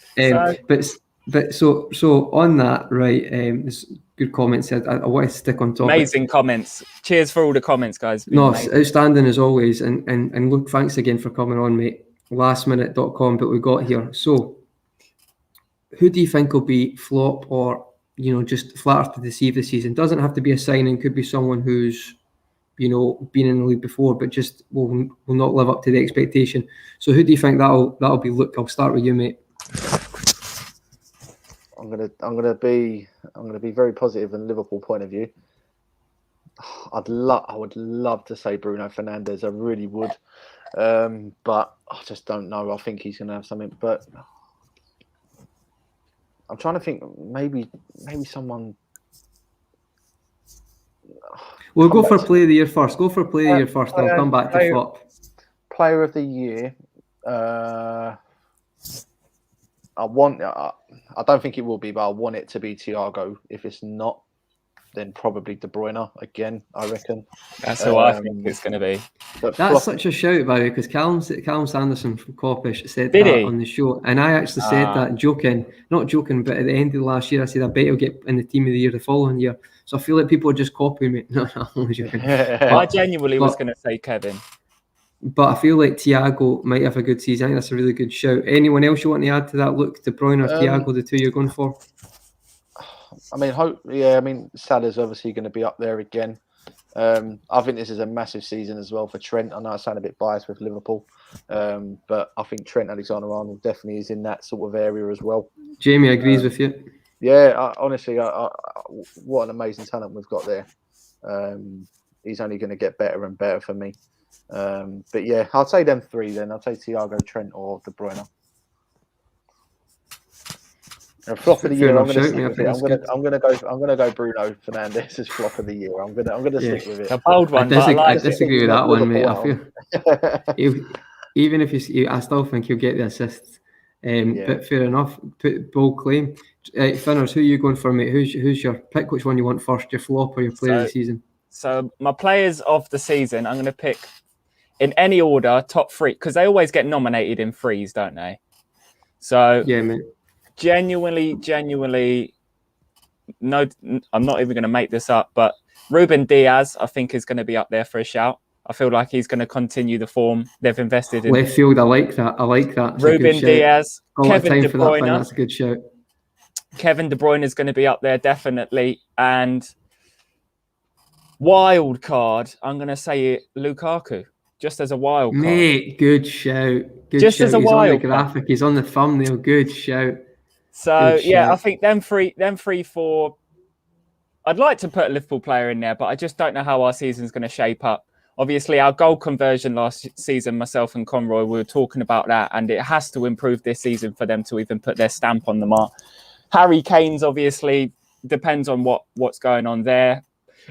Speaker 1: But so on that, right? This good comment said I want to stick on top.
Speaker 3: Amazing comments. Cheers for all the comments, guys.
Speaker 1: No, it's outstanding as always. And look, thanks again for coming on, mate. Lastminute.com, but we got here. So, who do you think will be flop or just flatter to deceive this season? Doesn't have to be a signing. Could be someone who's been in the league before, but just will not live up to the expectation. So, who do you think that'll be? Look, I'll start with you, mate.
Speaker 2: I'm gonna be very positive in Liverpool point of view. I would love to say Bruno Fernandes. I really would, but I just don't know. I think he's gonna have something. But I'm trying to think. Maybe someone.
Speaker 1: We'll go for player of the year first. Go for player of the year first. I'll come back to flop.
Speaker 2: Player of the year. I don't think it will be, but I want it to be Thiago. If it's not, then probably De Bruyne again, I reckon.
Speaker 3: That's who I think it's going to be.
Speaker 1: That's such a shout, by the way, because Callum Sanderson from Coppish said on the show, and I actually said that not joking, but at the end of the last year, I said I bet he'll get in the team of the year the following year. So I feel like people are just copying me. No, I'm only joking.
Speaker 3: I genuinely was going to say Kevin.
Speaker 1: But I feel like Thiago might have a good season. I think that's a really good shout. Anyone else you want to add to that? Look, De Bruyne or Thiago, the two you're going for?
Speaker 2: I mean, Salah's obviously going to be up there again. I think this is a massive season as well for Trent. I know I sound a bit biased with Liverpool, but I think Trent Alexander-Arnold definitely is in that sort of area as well.
Speaker 1: Jamie agrees with you.
Speaker 2: Yeah, honestly, what an amazing talent we've got there. He's only going to get better and better for me. But yeah, I'll say them three then. I'll say Thiago, Trent, or De Bruyne. And flop of the year, I'm gonna go Bruno Fernandes as flop of the year. I'm gonna stick with it.
Speaker 3: A bold one.
Speaker 1: I disagree with that one, mate. I feel even if I still think he'll get the assists. But fair enough. Bold claim. Finners, who are you going for, mate? Who's your pick? Which one you want first? Your flop or your player of the season?
Speaker 3: So my players of the season, I'm going to pick in any order, top three, because they always get nominated in threes, don't they? So
Speaker 1: yeah, mate.
Speaker 3: Genuinely, no, I'm not even going to make this up, but Ruben Diaz, I think, is going to be up there for a shout. I feel like he's going to continue the form they've invested in.
Speaker 1: Left field, I like that. That's
Speaker 3: Ruben Diaz, Kevin De Bruyne.
Speaker 1: That's a good shout.
Speaker 3: Kevin De Bruyne is going to be up there, definitely. And wild card, I'm going to say Lukaku, just as a wild card.
Speaker 1: Mate, good shout.
Speaker 3: Just as a wild
Speaker 1: on the graphic, he's on the thumbnail. Good shout.
Speaker 3: So, I think them three, four. I'd like to put a Liverpool player in there, but I just don't know how our season's going to shape up. Obviously, our goal conversion last season, myself and Conroy, we were talking about that, and it has to improve this season for them to even put their stamp on the mark. Harry Kane's obviously depends on what's going on there.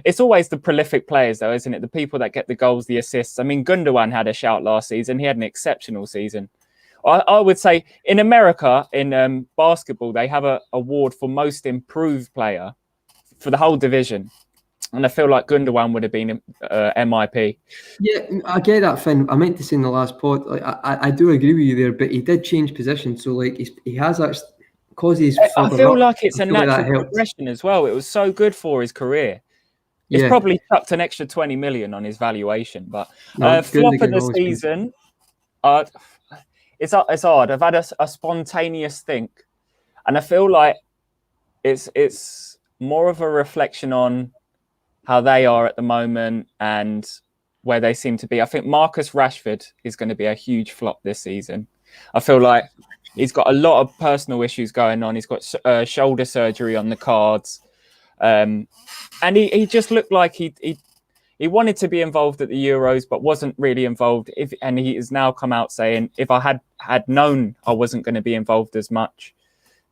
Speaker 3: It's always the prolific players, though, isn't it? The people that get the goals, the assists. I mean, Gundogan had a shout last season. He had an exceptional season. I would say in America, in basketball, they have an award for most improved player for the whole division. And I feel like Gundogan would have been MIP.
Speaker 1: Yeah, I get that, Finn. I meant to say in the last pod, like, I do agree with you there, but he did change position. So, like, he has actually, because he's...
Speaker 3: I feel like it's a natural progression as well. It was so good for his career. It's probably chucked an extra 20 million on his valuation. But flop of the season, it's hard. I've had a spontaneous think, and I feel like it's more of a reflection on how they are at the moment and where they seem to be. I think Marcus Rashford is going to be a huge flop this season. I feel like he's got a lot of personal issues going on. He's got shoulder surgery on the cards. And he just looked like he wanted to be involved at the Euros, but wasn't really involved. And he has now come out saying, if I had known I wasn't going to be involved as much,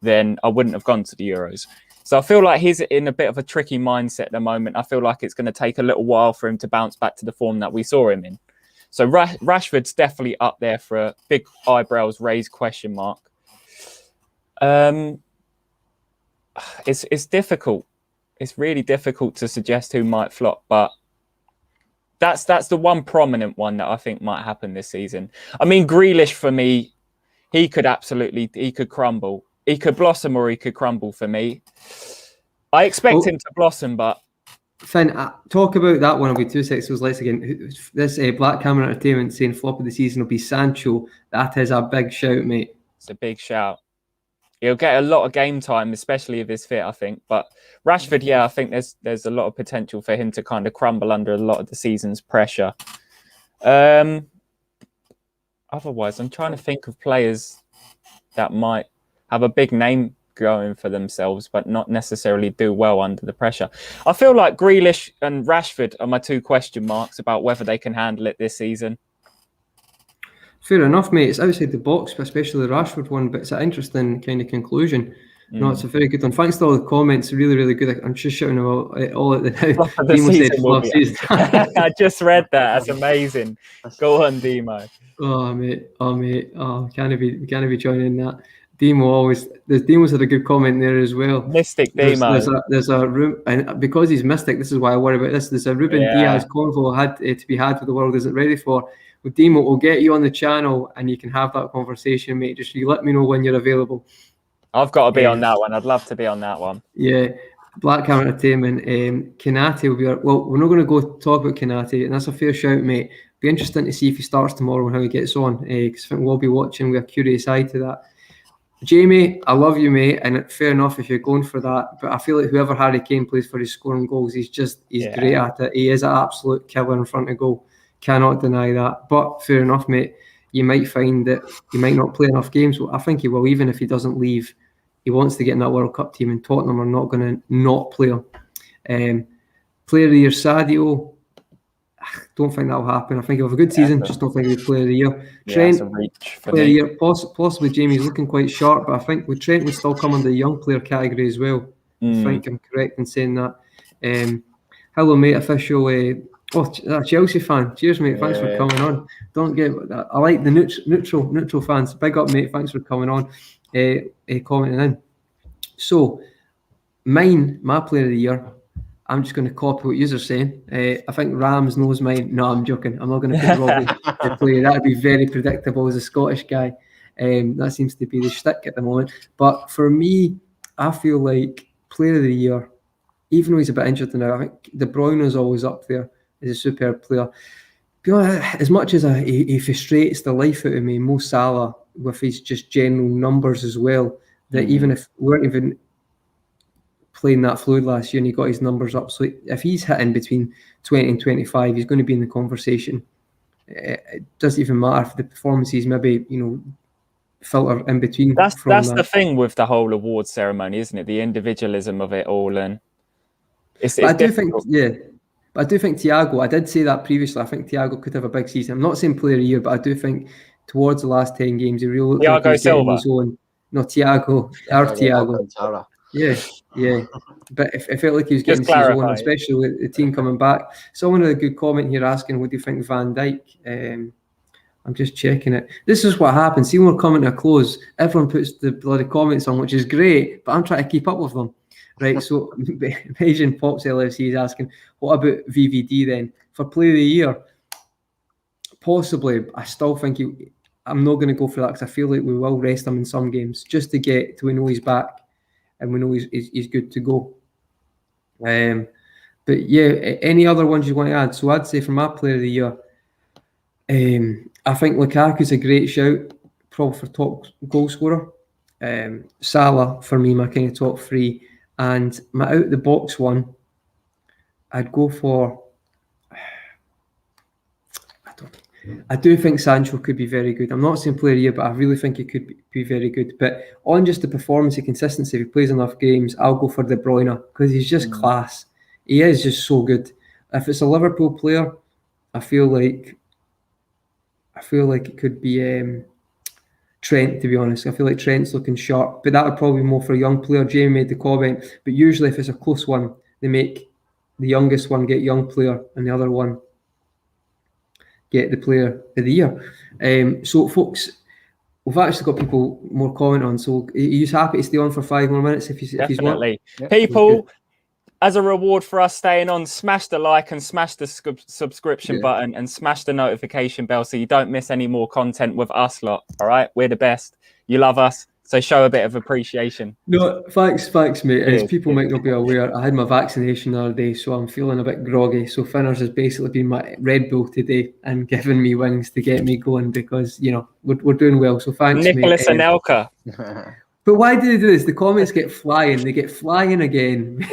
Speaker 3: then I wouldn't have gone to the Euros. So I feel like he's in a bit of a tricky mindset at the moment. I feel like it's going to take a little while for him to bounce back to the form that we saw him in. So Rashford's definitely up there for a big eyebrows raised question mark. It's difficult. It's really difficult to suggest who might flop, but that's the one prominent one that I think might happen this season. I mean, Grealish for me, he could crumble. He could blossom or he could crumble for me. I expect him to blossom, but...
Speaker 1: Finn, talk about that one. I'll be 2 seconds. Let's again. This Black Camera Entertainment saying flop of the season will be Sancho. That is a big shout, mate.
Speaker 3: It's a big shout. He'll get a lot of game time, especially if he's fit, I think. But Rashford, I think there's a lot of potential for him to kind of crumble under a lot of the season's pressure. Otherwise, I'm trying to think of players that might have a big name going for themselves, but not necessarily do well under the pressure. I feel like Grealish and Rashford are my 2 question marks about whether they can handle it this season.
Speaker 1: Fair enough, mate. It's outside the box, especially the Rashford one, but it's an interesting kind of conclusion. No, it's a very good one. Thanks to all the comments. Really, really good. I'm just shouting about all at the
Speaker 3: now. I just read that. That's amazing. Go on, Demo.
Speaker 1: Oh, mate. Can't be joining that. Demo's had a good comment there as well.
Speaker 3: Mystic Demo.
Speaker 1: There's a room, and because he's mystic, this is why I worry about this. There's a Ruben Diaz convo to be had, but the world isn't ready for. Well, Demo, we'll get you on the channel and you can have that conversation, mate. Just you let me know when you're available.
Speaker 3: I've got to be on that one. I'd love to be on that one.
Speaker 1: Yeah. Black Camera Entertainment. Kanate will be we're not going to go talk about Kanate, and that's a fair shout, mate. Be interesting to see if he starts tomorrow and how he gets on, because I think we'll be watching with a curious eye to that. Jamie, I love you, mate, and fair enough if you're going for that, but I feel like whoever Harry Kane plays for his scoring goals, he's great at it. He is an absolute killer in front of goal. Cannot deny that. But fair enough, mate. You might find that he might not play enough games. Well, I think he will, even if he doesn't leave. He wants to get in that World Cup team, and Tottenham are not going to not play him. Player of the year, Sadio. Don't think that'll happen. I think he'll have a good season. Just don't think he'll be player of the year. Trent, player of the year. Possibly Jamie's looking quite sharp, but I think with Trent would still come under the young player category as well. I think I'm correct in saying that. Hello, mate. Official. Chelsea fan. Cheers, mate. Thanks for coming on. Don't get that. I like the neutral fans. Big up, mate. Thanks for coming on. Commenting in. So, my player of the year. I'm just going to copy what you're saying. I think Rams knows mine. No, I'm joking. I'm not going to put Robbie to play. That would be very predictable as a Scottish guy. That seems to be the shtick at the moment. But for me, I feel like player of the year, even though he's a bit injured now, I think De Bruyne is always up there as a superb player. As much as he frustrates the life out of me, Mo Salah, with his just general numbers as well, that even if we weren't even playing that fluid last year and he got his numbers up, so if he's hitting between 20 and 25, he's going to be in the conversation. It doesn't even matter if the performances maybe, filter in between.
Speaker 3: That's the thing with the whole awards ceremony, isn't it? The individualism of it all, and I do think
Speaker 1: Thiago, I did say that previously, I think Thiago could have a big season. I'm not saying player of the year, but I do think towards the last 10 games, he really looked like he's getting his own. No, Thiago. Yeah. But I felt like he was getting his own, especially with the team coming back. Someone had a good comment here asking, what do you think of Van Dijk? I'm just checking it. This is what happens. See, when we're coming to a close, everyone puts the bloody comments on, which is great, but I'm trying to keep up with them. Right, so Asian Pops LFC is asking, what about VVD then? For player of the year, possibly. I still think I'm not going to go for that because I feel like we will rest him in some games just to get to we know he's back and we know he's good to go. But yeah, any other ones you want to add? So I'd say for my player of the year, I think Lukaku's a great shout, probably for top goal scorer. Salah for me, my kind of top three, and my out the box one, I'd go for. I do think Sancho could be very good. I'm not saying player of the year, but I really think he could be very good. But on just the performance and consistency, if he plays enough games, I'll go for De Bruyne because he's just class. He is just so good. If it's a Liverpool player, I feel like it could be Trent, to be honest. I feel like Trent's looking sharp, but that would probably be more for a young player. Jamie made the comment, but usually if it's a close one, they make the youngest one get young player and the other one get the player of the year. So, folks, we've actually got people more comment on. So, are you happy to stay on for 5 more minutes if you want?
Speaker 3: Definitely. People, as a reward for us staying on, smash the like and smash the subscription button and smash the notification bell so you don't miss any more content with us lot. All right, we're the best. You love us, so show a bit of appreciation.
Speaker 1: No, thanks, mate. As people might not be aware, I had my vaccination the other day, so I'm feeling a bit groggy. So Finners has basically been my Red Bull today and given me wings to get me going because we're doing well. So thanks,
Speaker 3: Nicholas
Speaker 1: mate.
Speaker 3: Anelka.
Speaker 1: But why do they do this? The comments get flying. They get flying again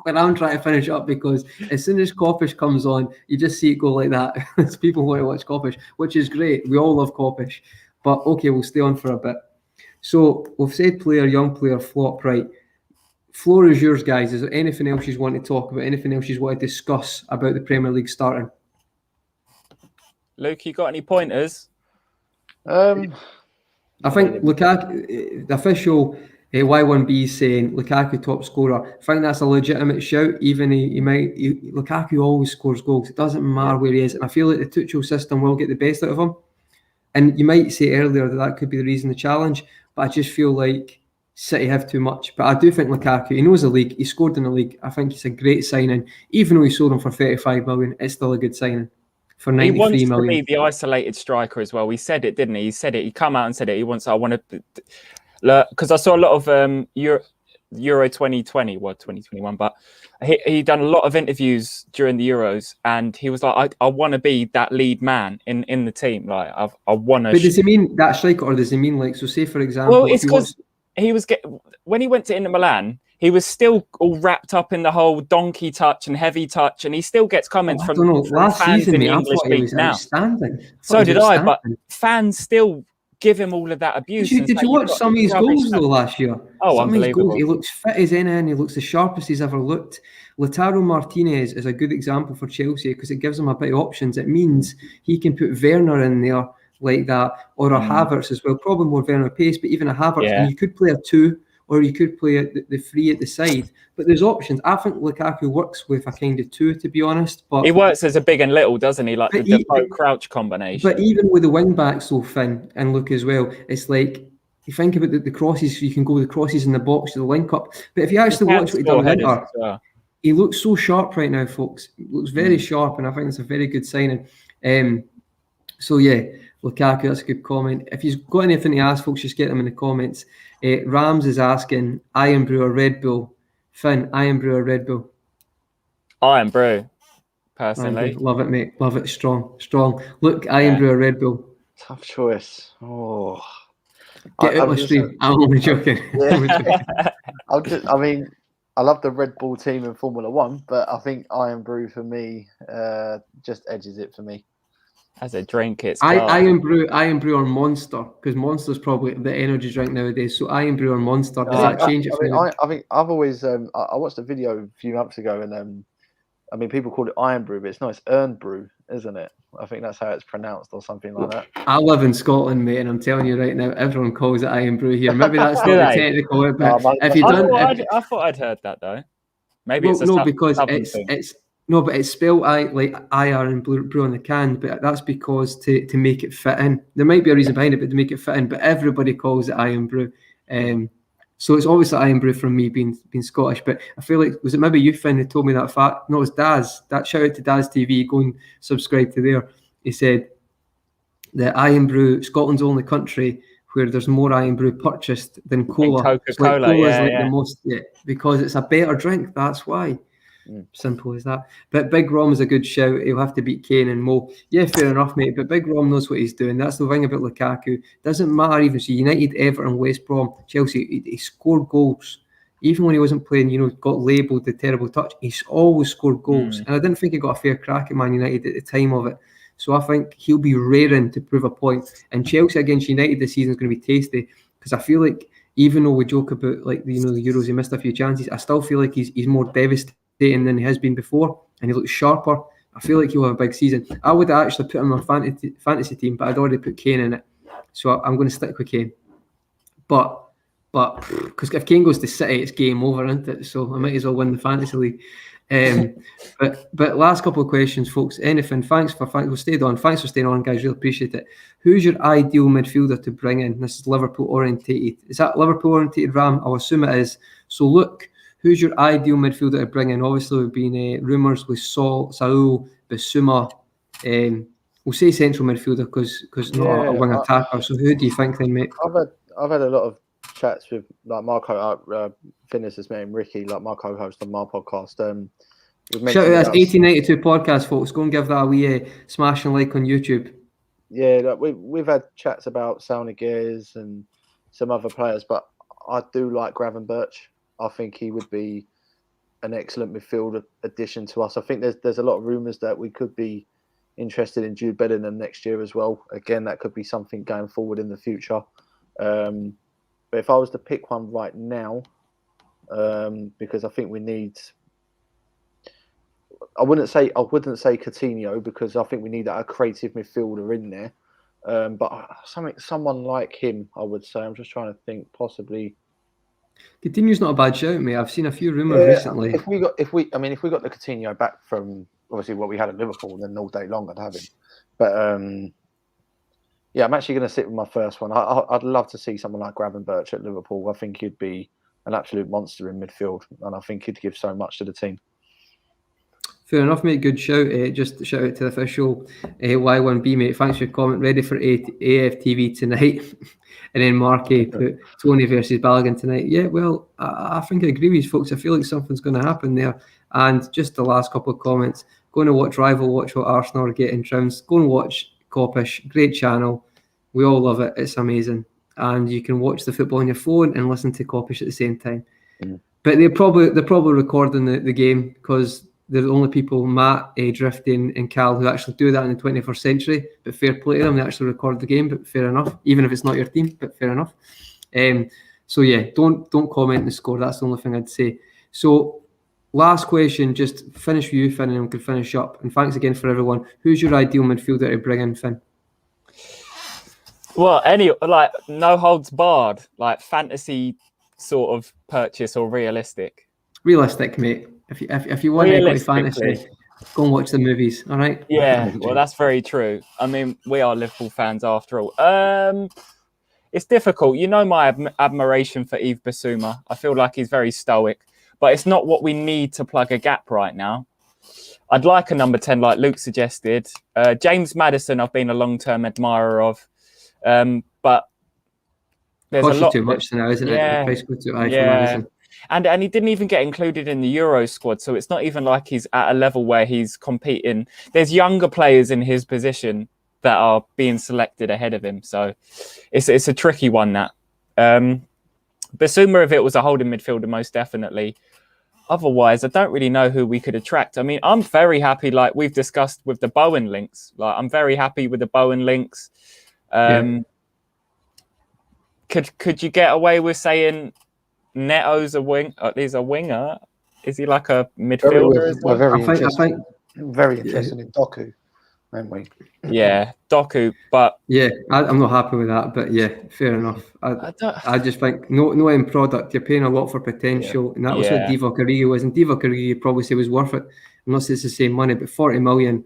Speaker 1: when I'm trying to finish up because as soon as Coppish comes on, you just see it go like that. It's people want to watch Coppish, which is great. We all love Coppish. But okay, we'll stay on for a bit. So we've said player, young player, flop, right? Floor is yours, guys. Is there anything else you want to talk about? Anything else you want to discuss about the Premier League starting?
Speaker 3: Luke, you got any pointers?
Speaker 1: I think Lukaku, the official Y1B is saying Lukaku top scorer. I think that's a legitimate shout. Even Lukaku always scores goals. It doesn't matter where he is. And I feel like the Tuchel system will get the best out of him. And you might say earlier that could be the reason the challenge. But I just feel like City have too much. But I do think Lukaku, he knows the league. He scored in the league. I think he's a great signing. Even though he sold him for 35 million, it's still a good signing. For 93 million.
Speaker 3: He wants to be the isolated striker as well. He said it, didn't he? He said it. He come out and said it. I want to... Because I saw a lot of Euro 2020, 2021, but he done a lot of interviews during the Euros, and he was like, I want to be that lead man in the team. Like, I want to...
Speaker 1: But does he mean that striker, or does he mean, like, so say, for example...
Speaker 3: Well, it's because when he went to Inter Milan, he was still all wrapped up in the whole donkey touch and heavy touch, and he still gets comments from
Speaker 1: last
Speaker 3: fans
Speaker 1: season,
Speaker 3: in the
Speaker 1: mate,
Speaker 3: English league now.
Speaker 1: So
Speaker 3: did I, but fans still give him all of that abuse.
Speaker 1: Did you watch some of his goals though last year?
Speaker 3: Oh, unbelievable!
Speaker 1: He looks fit as any, and he looks the sharpest he's ever looked. Lautaro Martinez is a good example for Chelsea because it gives him a bit of options. It means he can put Werner in there like that, or a Havertz as well. Probably more Werner pace, but even a Havertz, and you could play a 2. Or you could play the 3 at the side. But there's options. I think Lukaku works with a kind of 2, to be honest. But
Speaker 3: he works as a big and little, doesn't he? Like the Defoe-Crouch combination.
Speaker 1: But even with the wing-backs, though, Finn and Luke as well, it's like, you think about the crosses, you can go with the crosses in the box to the link-up. But if you actually watch what he done in Inter, he looks so sharp right now, folks. He looks very sharp, and I think it's a very good signing. So, yeah, Lukaku, that's a good comment. If you've got anything to ask, folks, just get them in the comments. Rams is asking, Iron Brew or Red Bull? Finn, Iron Brew or Red Bull?
Speaker 3: Iron Brew, personally.
Speaker 1: Love it, mate. Love it. Strong. Look, Iron Brew or Red Bull?
Speaker 2: Tough choice. Oh,
Speaker 1: Get out my stream. I'm only joking.
Speaker 2: I love the Red Bull team in Formula 1, but I think Iron Brew for me just edges it for me.
Speaker 3: As a drink, it's
Speaker 1: Iron Brew or Monster, because Monster's probably the energy drink nowadays. So Iron Brew or Monster, does that change it for you?
Speaker 2: I think I've always I watched a video a few months ago, and people call it Iron Brew, but it's not. It's Earned Brew, isn't it? I think that's how it's pronounced, or something like that.
Speaker 1: I live in Scotland, mate, and I'm telling you right now, everyone calls it Iron Brew here. Maybe that's not the technical word, but
Speaker 3: I thought I'd heard that though. Maybe it's
Speaker 1: because it's. No, but it's spelled like IR and brew on the can, but that's because to make it fit in. There might be a reason behind it, but to make it fit in. But everybody calls it Iron Brew. So it's obviously Iron Brew from me being Scottish. But I feel like, was it maybe you, Finn, who told me that fact? No, it was Daz. That shout out to Daz TV. Go and subscribe to there. He said that Iron Brew, Scotland's the only country where there's more Iron Brew purchased than cola.
Speaker 3: Coca-Cola,
Speaker 1: the most, because it's a better drink. That's why. Simple as that. But Big Rom is a good shout. He'll have to beat Kane and Mo. Yeah, fair enough, mate. But Big Rom knows what he's doing. That's the thing about Lukaku. Doesn't matter even. So United, Everton, West Brom, Chelsea, he scored goals. Even when he wasn't playing, got labelled the terrible touch, he's always scored goals. And I didn't think he got a fair crack at Man United at the time of it. So I think he'll be raring to prove a point. And Chelsea against United this season is going to be tasty, because I feel like even though we joke about the Euros, he missed a few chances, I still feel like he's more devastating than he has been before, and he looks sharper. I feel like he'll have a big season. I would actually put him on my fantasy team, but I'd already put Kane in it. So I'm going to stick with Kane. But because if Kane goes to City, it's game over, isn't it? So I might as well win the fantasy league. But last couple of questions, folks. Anything? We'll stay on. Thanks for staying on, guys. Really appreciate it. Who's your ideal midfielder to bring in? This is Liverpool orientated. Is that Liverpool orientated, Ram? I'll assume it is. So look, who's your ideal midfielder to bring in? Obviously, there have been rumours with Saul, Bissouma. We'll say central midfielder because not a wing attacker. So who do you think then, mate?
Speaker 2: I've had a lot of chats with Marco, Finnis has met him, Ricky, my co-host on my podcast.
Speaker 1: Shout out, that's 1892 podcast, folks. Go and give that a wee smash and like on YouTube.
Speaker 2: Yeah, we've had chats about Salniguez and some other players, but I do like Gravenberch. I think he would be an excellent midfield addition to us. I think there's a lot of rumours that we could be interested in Jude Bellingham next year as well. Again, that could be something going forward in the future. But if I was to pick one right now, because I think we need, I wouldn't say Coutinho, because I think we need a creative midfielder in there. But someone like him, I would say. I'm just trying to think, possibly.
Speaker 1: Coutinho's not a bad shout, mate. I've seen a few rumours recently.
Speaker 2: If we got the Coutinho back from obviously what we had at Liverpool, then all day long I'd have him. But yeah, I'm actually going to sit with my first one. I'd love to see someone like Gravenberch at Liverpool. I think he'd be an absolute monster in midfield, and I think he'd give so much to the team.
Speaker 1: Fair enough, mate. Good shout. Just shout out to the official Y1B, mate. Thanks for your comment. Ready for AFTV tonight. And then Mark put Tony versus Balogun tonight. Yeah, well, I think I agree with you, folks. I feel like something's going to happen there. And just the last couple of comments. Going to watch Rival, watch what Arsenal are getting trims. Go and watch Coppish. Great channel. We all love it. It's amazing. And you can watch the football on your phone and listen to Coppish at the same time. But they're probably recording the game, because they're the only people, Matt, Drifting and Cal, who actually do that in the 21st century. But fair play to them, they actually record the game, but fair enough. Even if it's not your team, but fair enough. So yeah, don't comment the score. That's the only thing I'd say. So last question, just finish with you, Finn, and we can finish up. And thanks again for everyone. Who's your ideal midfielder to bring in, Finn?
Speaker 3: Well, no holds barred, like fantasy sort of purchase or realistic.
Speaker 1: Realistic, mate. If you want equity fantasy, go and watch the movies. All right.
Speaker 3: Yeah, well, that's very true. I mean, we are Liverpool fans after all. It's difficult. You know my admiration for Yves Bissouma. I feel like he's very stoic, but it's not what we need to plug a gap right now. I'd like a number 10, like Luke suggested. James Maddison, I've been a long-term admirer of, but there's a lot
Speaker 1: too much now, isn't it? The price goes too high for Maddison.
Speaker 3: And he didn't even get included in the Euro squad, so it's not even like he's at a level where he's competing. There's younger players in his position that are being selected ahead of him, so it's a tricky one, that. Bissouma, if it was a holding midfielder, most definitely. Otherwise, I don't really know who we could attract. I mean, I'm very happy, like we've discussed with the Bowen links. Like, I'm very happy with the Bowen links. Could you get away with saying Neto's a winger? Is he like a midfielder?
Speaker 2: We're very interested in Doku, aren't we?
Speaker 3: Yeah, Doku, but
Speaker 1: I'm not happy with that. But yeah, fair enough. I just think no end product. You're paying a lot for potential, and that was what Divock Origi was. And Divock Origi, you probably say, was worth it, unless it's the same money. But 40 million.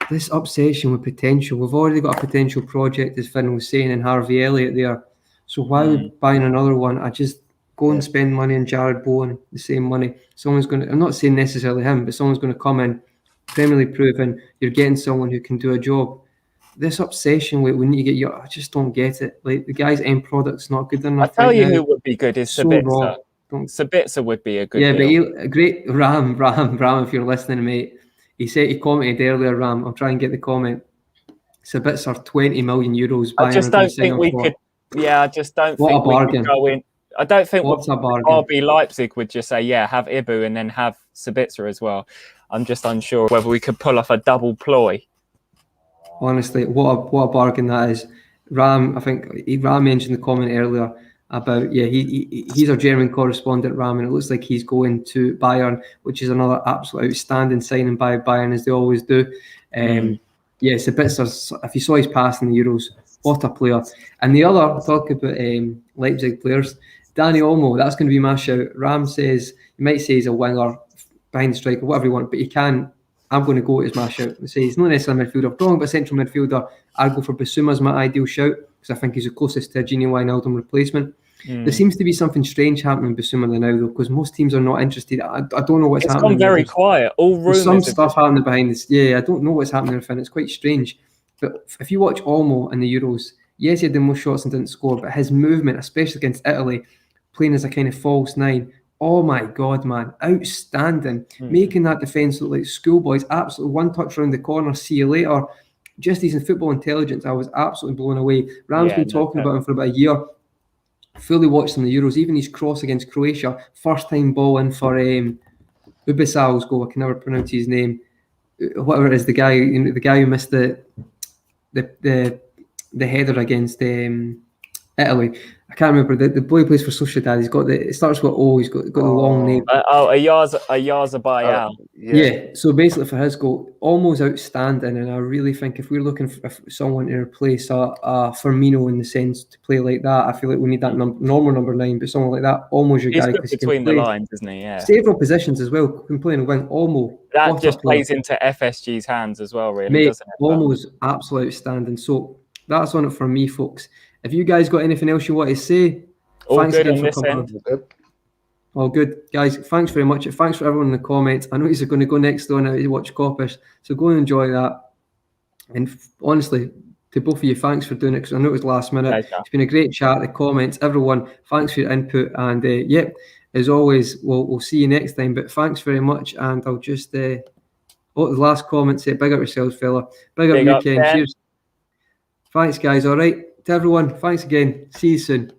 Speaker 1: This obsession with potential. We've already got a potential project, as Finn was saying, and Harvey Elliott there. So why are we buying another one? I just go and spend money on Jared Bowen, the same money. Someone's going to, I'm not saying necessarily him, but someone's going to come in, Premier League proven, you're getting someone who can do a job. This obsession with we need to get you, I just don't get it. Like, the guy's end product's not good enough.
Speaker 3: I tell you who would be good is Sabitzer. Sabitzer would be a good
Speaker 1: Yeah,
Speaker 3: deal.
Speaker 1: but a great Ram, if you're listening, mate. He commented earlier, Ram, I'll try and get the comment. Sabitzer, 20 million euros.
Speaker 3: I just don't think we could. Yeah, I just don't think we could go in. I don't think RB Leipzig would just say, yeah, have Ibu and then have Sabitzer as well. I'm just unsure whether we could pull off a double ploy.
Speaker 1: Honestly, what a bargain that is. Ram, I think Ram mentioned the comment earlier about, he's our German correspondent, Ram, and it looks like he's going to Bayern, which is another absolute outstanding signing by Bayern, as they always do. Sabitzer, if you saw his pass in the Euros, what a player. And the other, talk about Leipzig players, Dani Olmo, that's going to be my shout. Ram says, you might say he's a winger, behind the striker, whatever you want, but I'm going to go as my shout. Say he's not necessarily a midfielder. Wrong, but central midfielder, I'll go for Bissouma as my ideal shout, because I think he's the closest to a Gini Wijnaldum replacement. There seems to be something strange happening with Bissouma now, though, because most teams are not interested. I don't know what's happening.
Speaker 3: It's gone very quiet. All rumors.
Speaker 1: There's some stuff happening behind this. Yeah, I don't know what's happening with him. It's quite strange. But if you watch Olmo in the Euros, yes, he had the most shots and didn't score, but his movement, especially against Italy, playing as a kind of false nine, oh my God, man, outstanding. Making that defence look like schoolboys, absolutely one touch around the corner, see you later. Just his football intelligence, I was absolutely blown away. Ram's been talking about him for about a year. Fully watched him in the Euros, even his cross against Croatia, first time ball in for Ubisal's goal, I can never pronounce his name. Whatever it is, the guy who missed the header against Italy. I can't remember the boy who plays for Sociedad. He's got it starts with O. He's got the long name.
Speaker 3: Ayaza Bayal.
Speaker 1: Yeah. So basically, for his goal, almost outstanding. And I really think if we're looking for someone to replace a Firmino in the sense to play like that, I feel like we need that normal number 9, but someone like that, almost your guy.
Speaker 3: He's between the lines, isn't he? Yeah.
Speaker 1: Several positions as well. Can play in a wing. Almost
Speaker 3: that just plays into FSG's hands as well, really.
Speaker 1: Mate, almost absolutely outstanding. So that's on it for me, folks. If you guys got anything else you want to say,
Speaker 3: all good on this end.
Speaker 1: All good, guys. Thanks very much. Thanks for everyone in the comments. I know you're going to go next door now to watch Coppish, so go and enjoy that. And honestly, to both of you, thanks for doing it, because I know it was last minute. Nice. It's been a great chat. The comments, everyone, thanks for your input. And as always, we'll see you next time. But thanks very much. And I'll just the last comment say, big up yourselves, fella. Big up you, Ken. Cheers. Thanks, guys. All right. To everyone, thanks again. See you soon.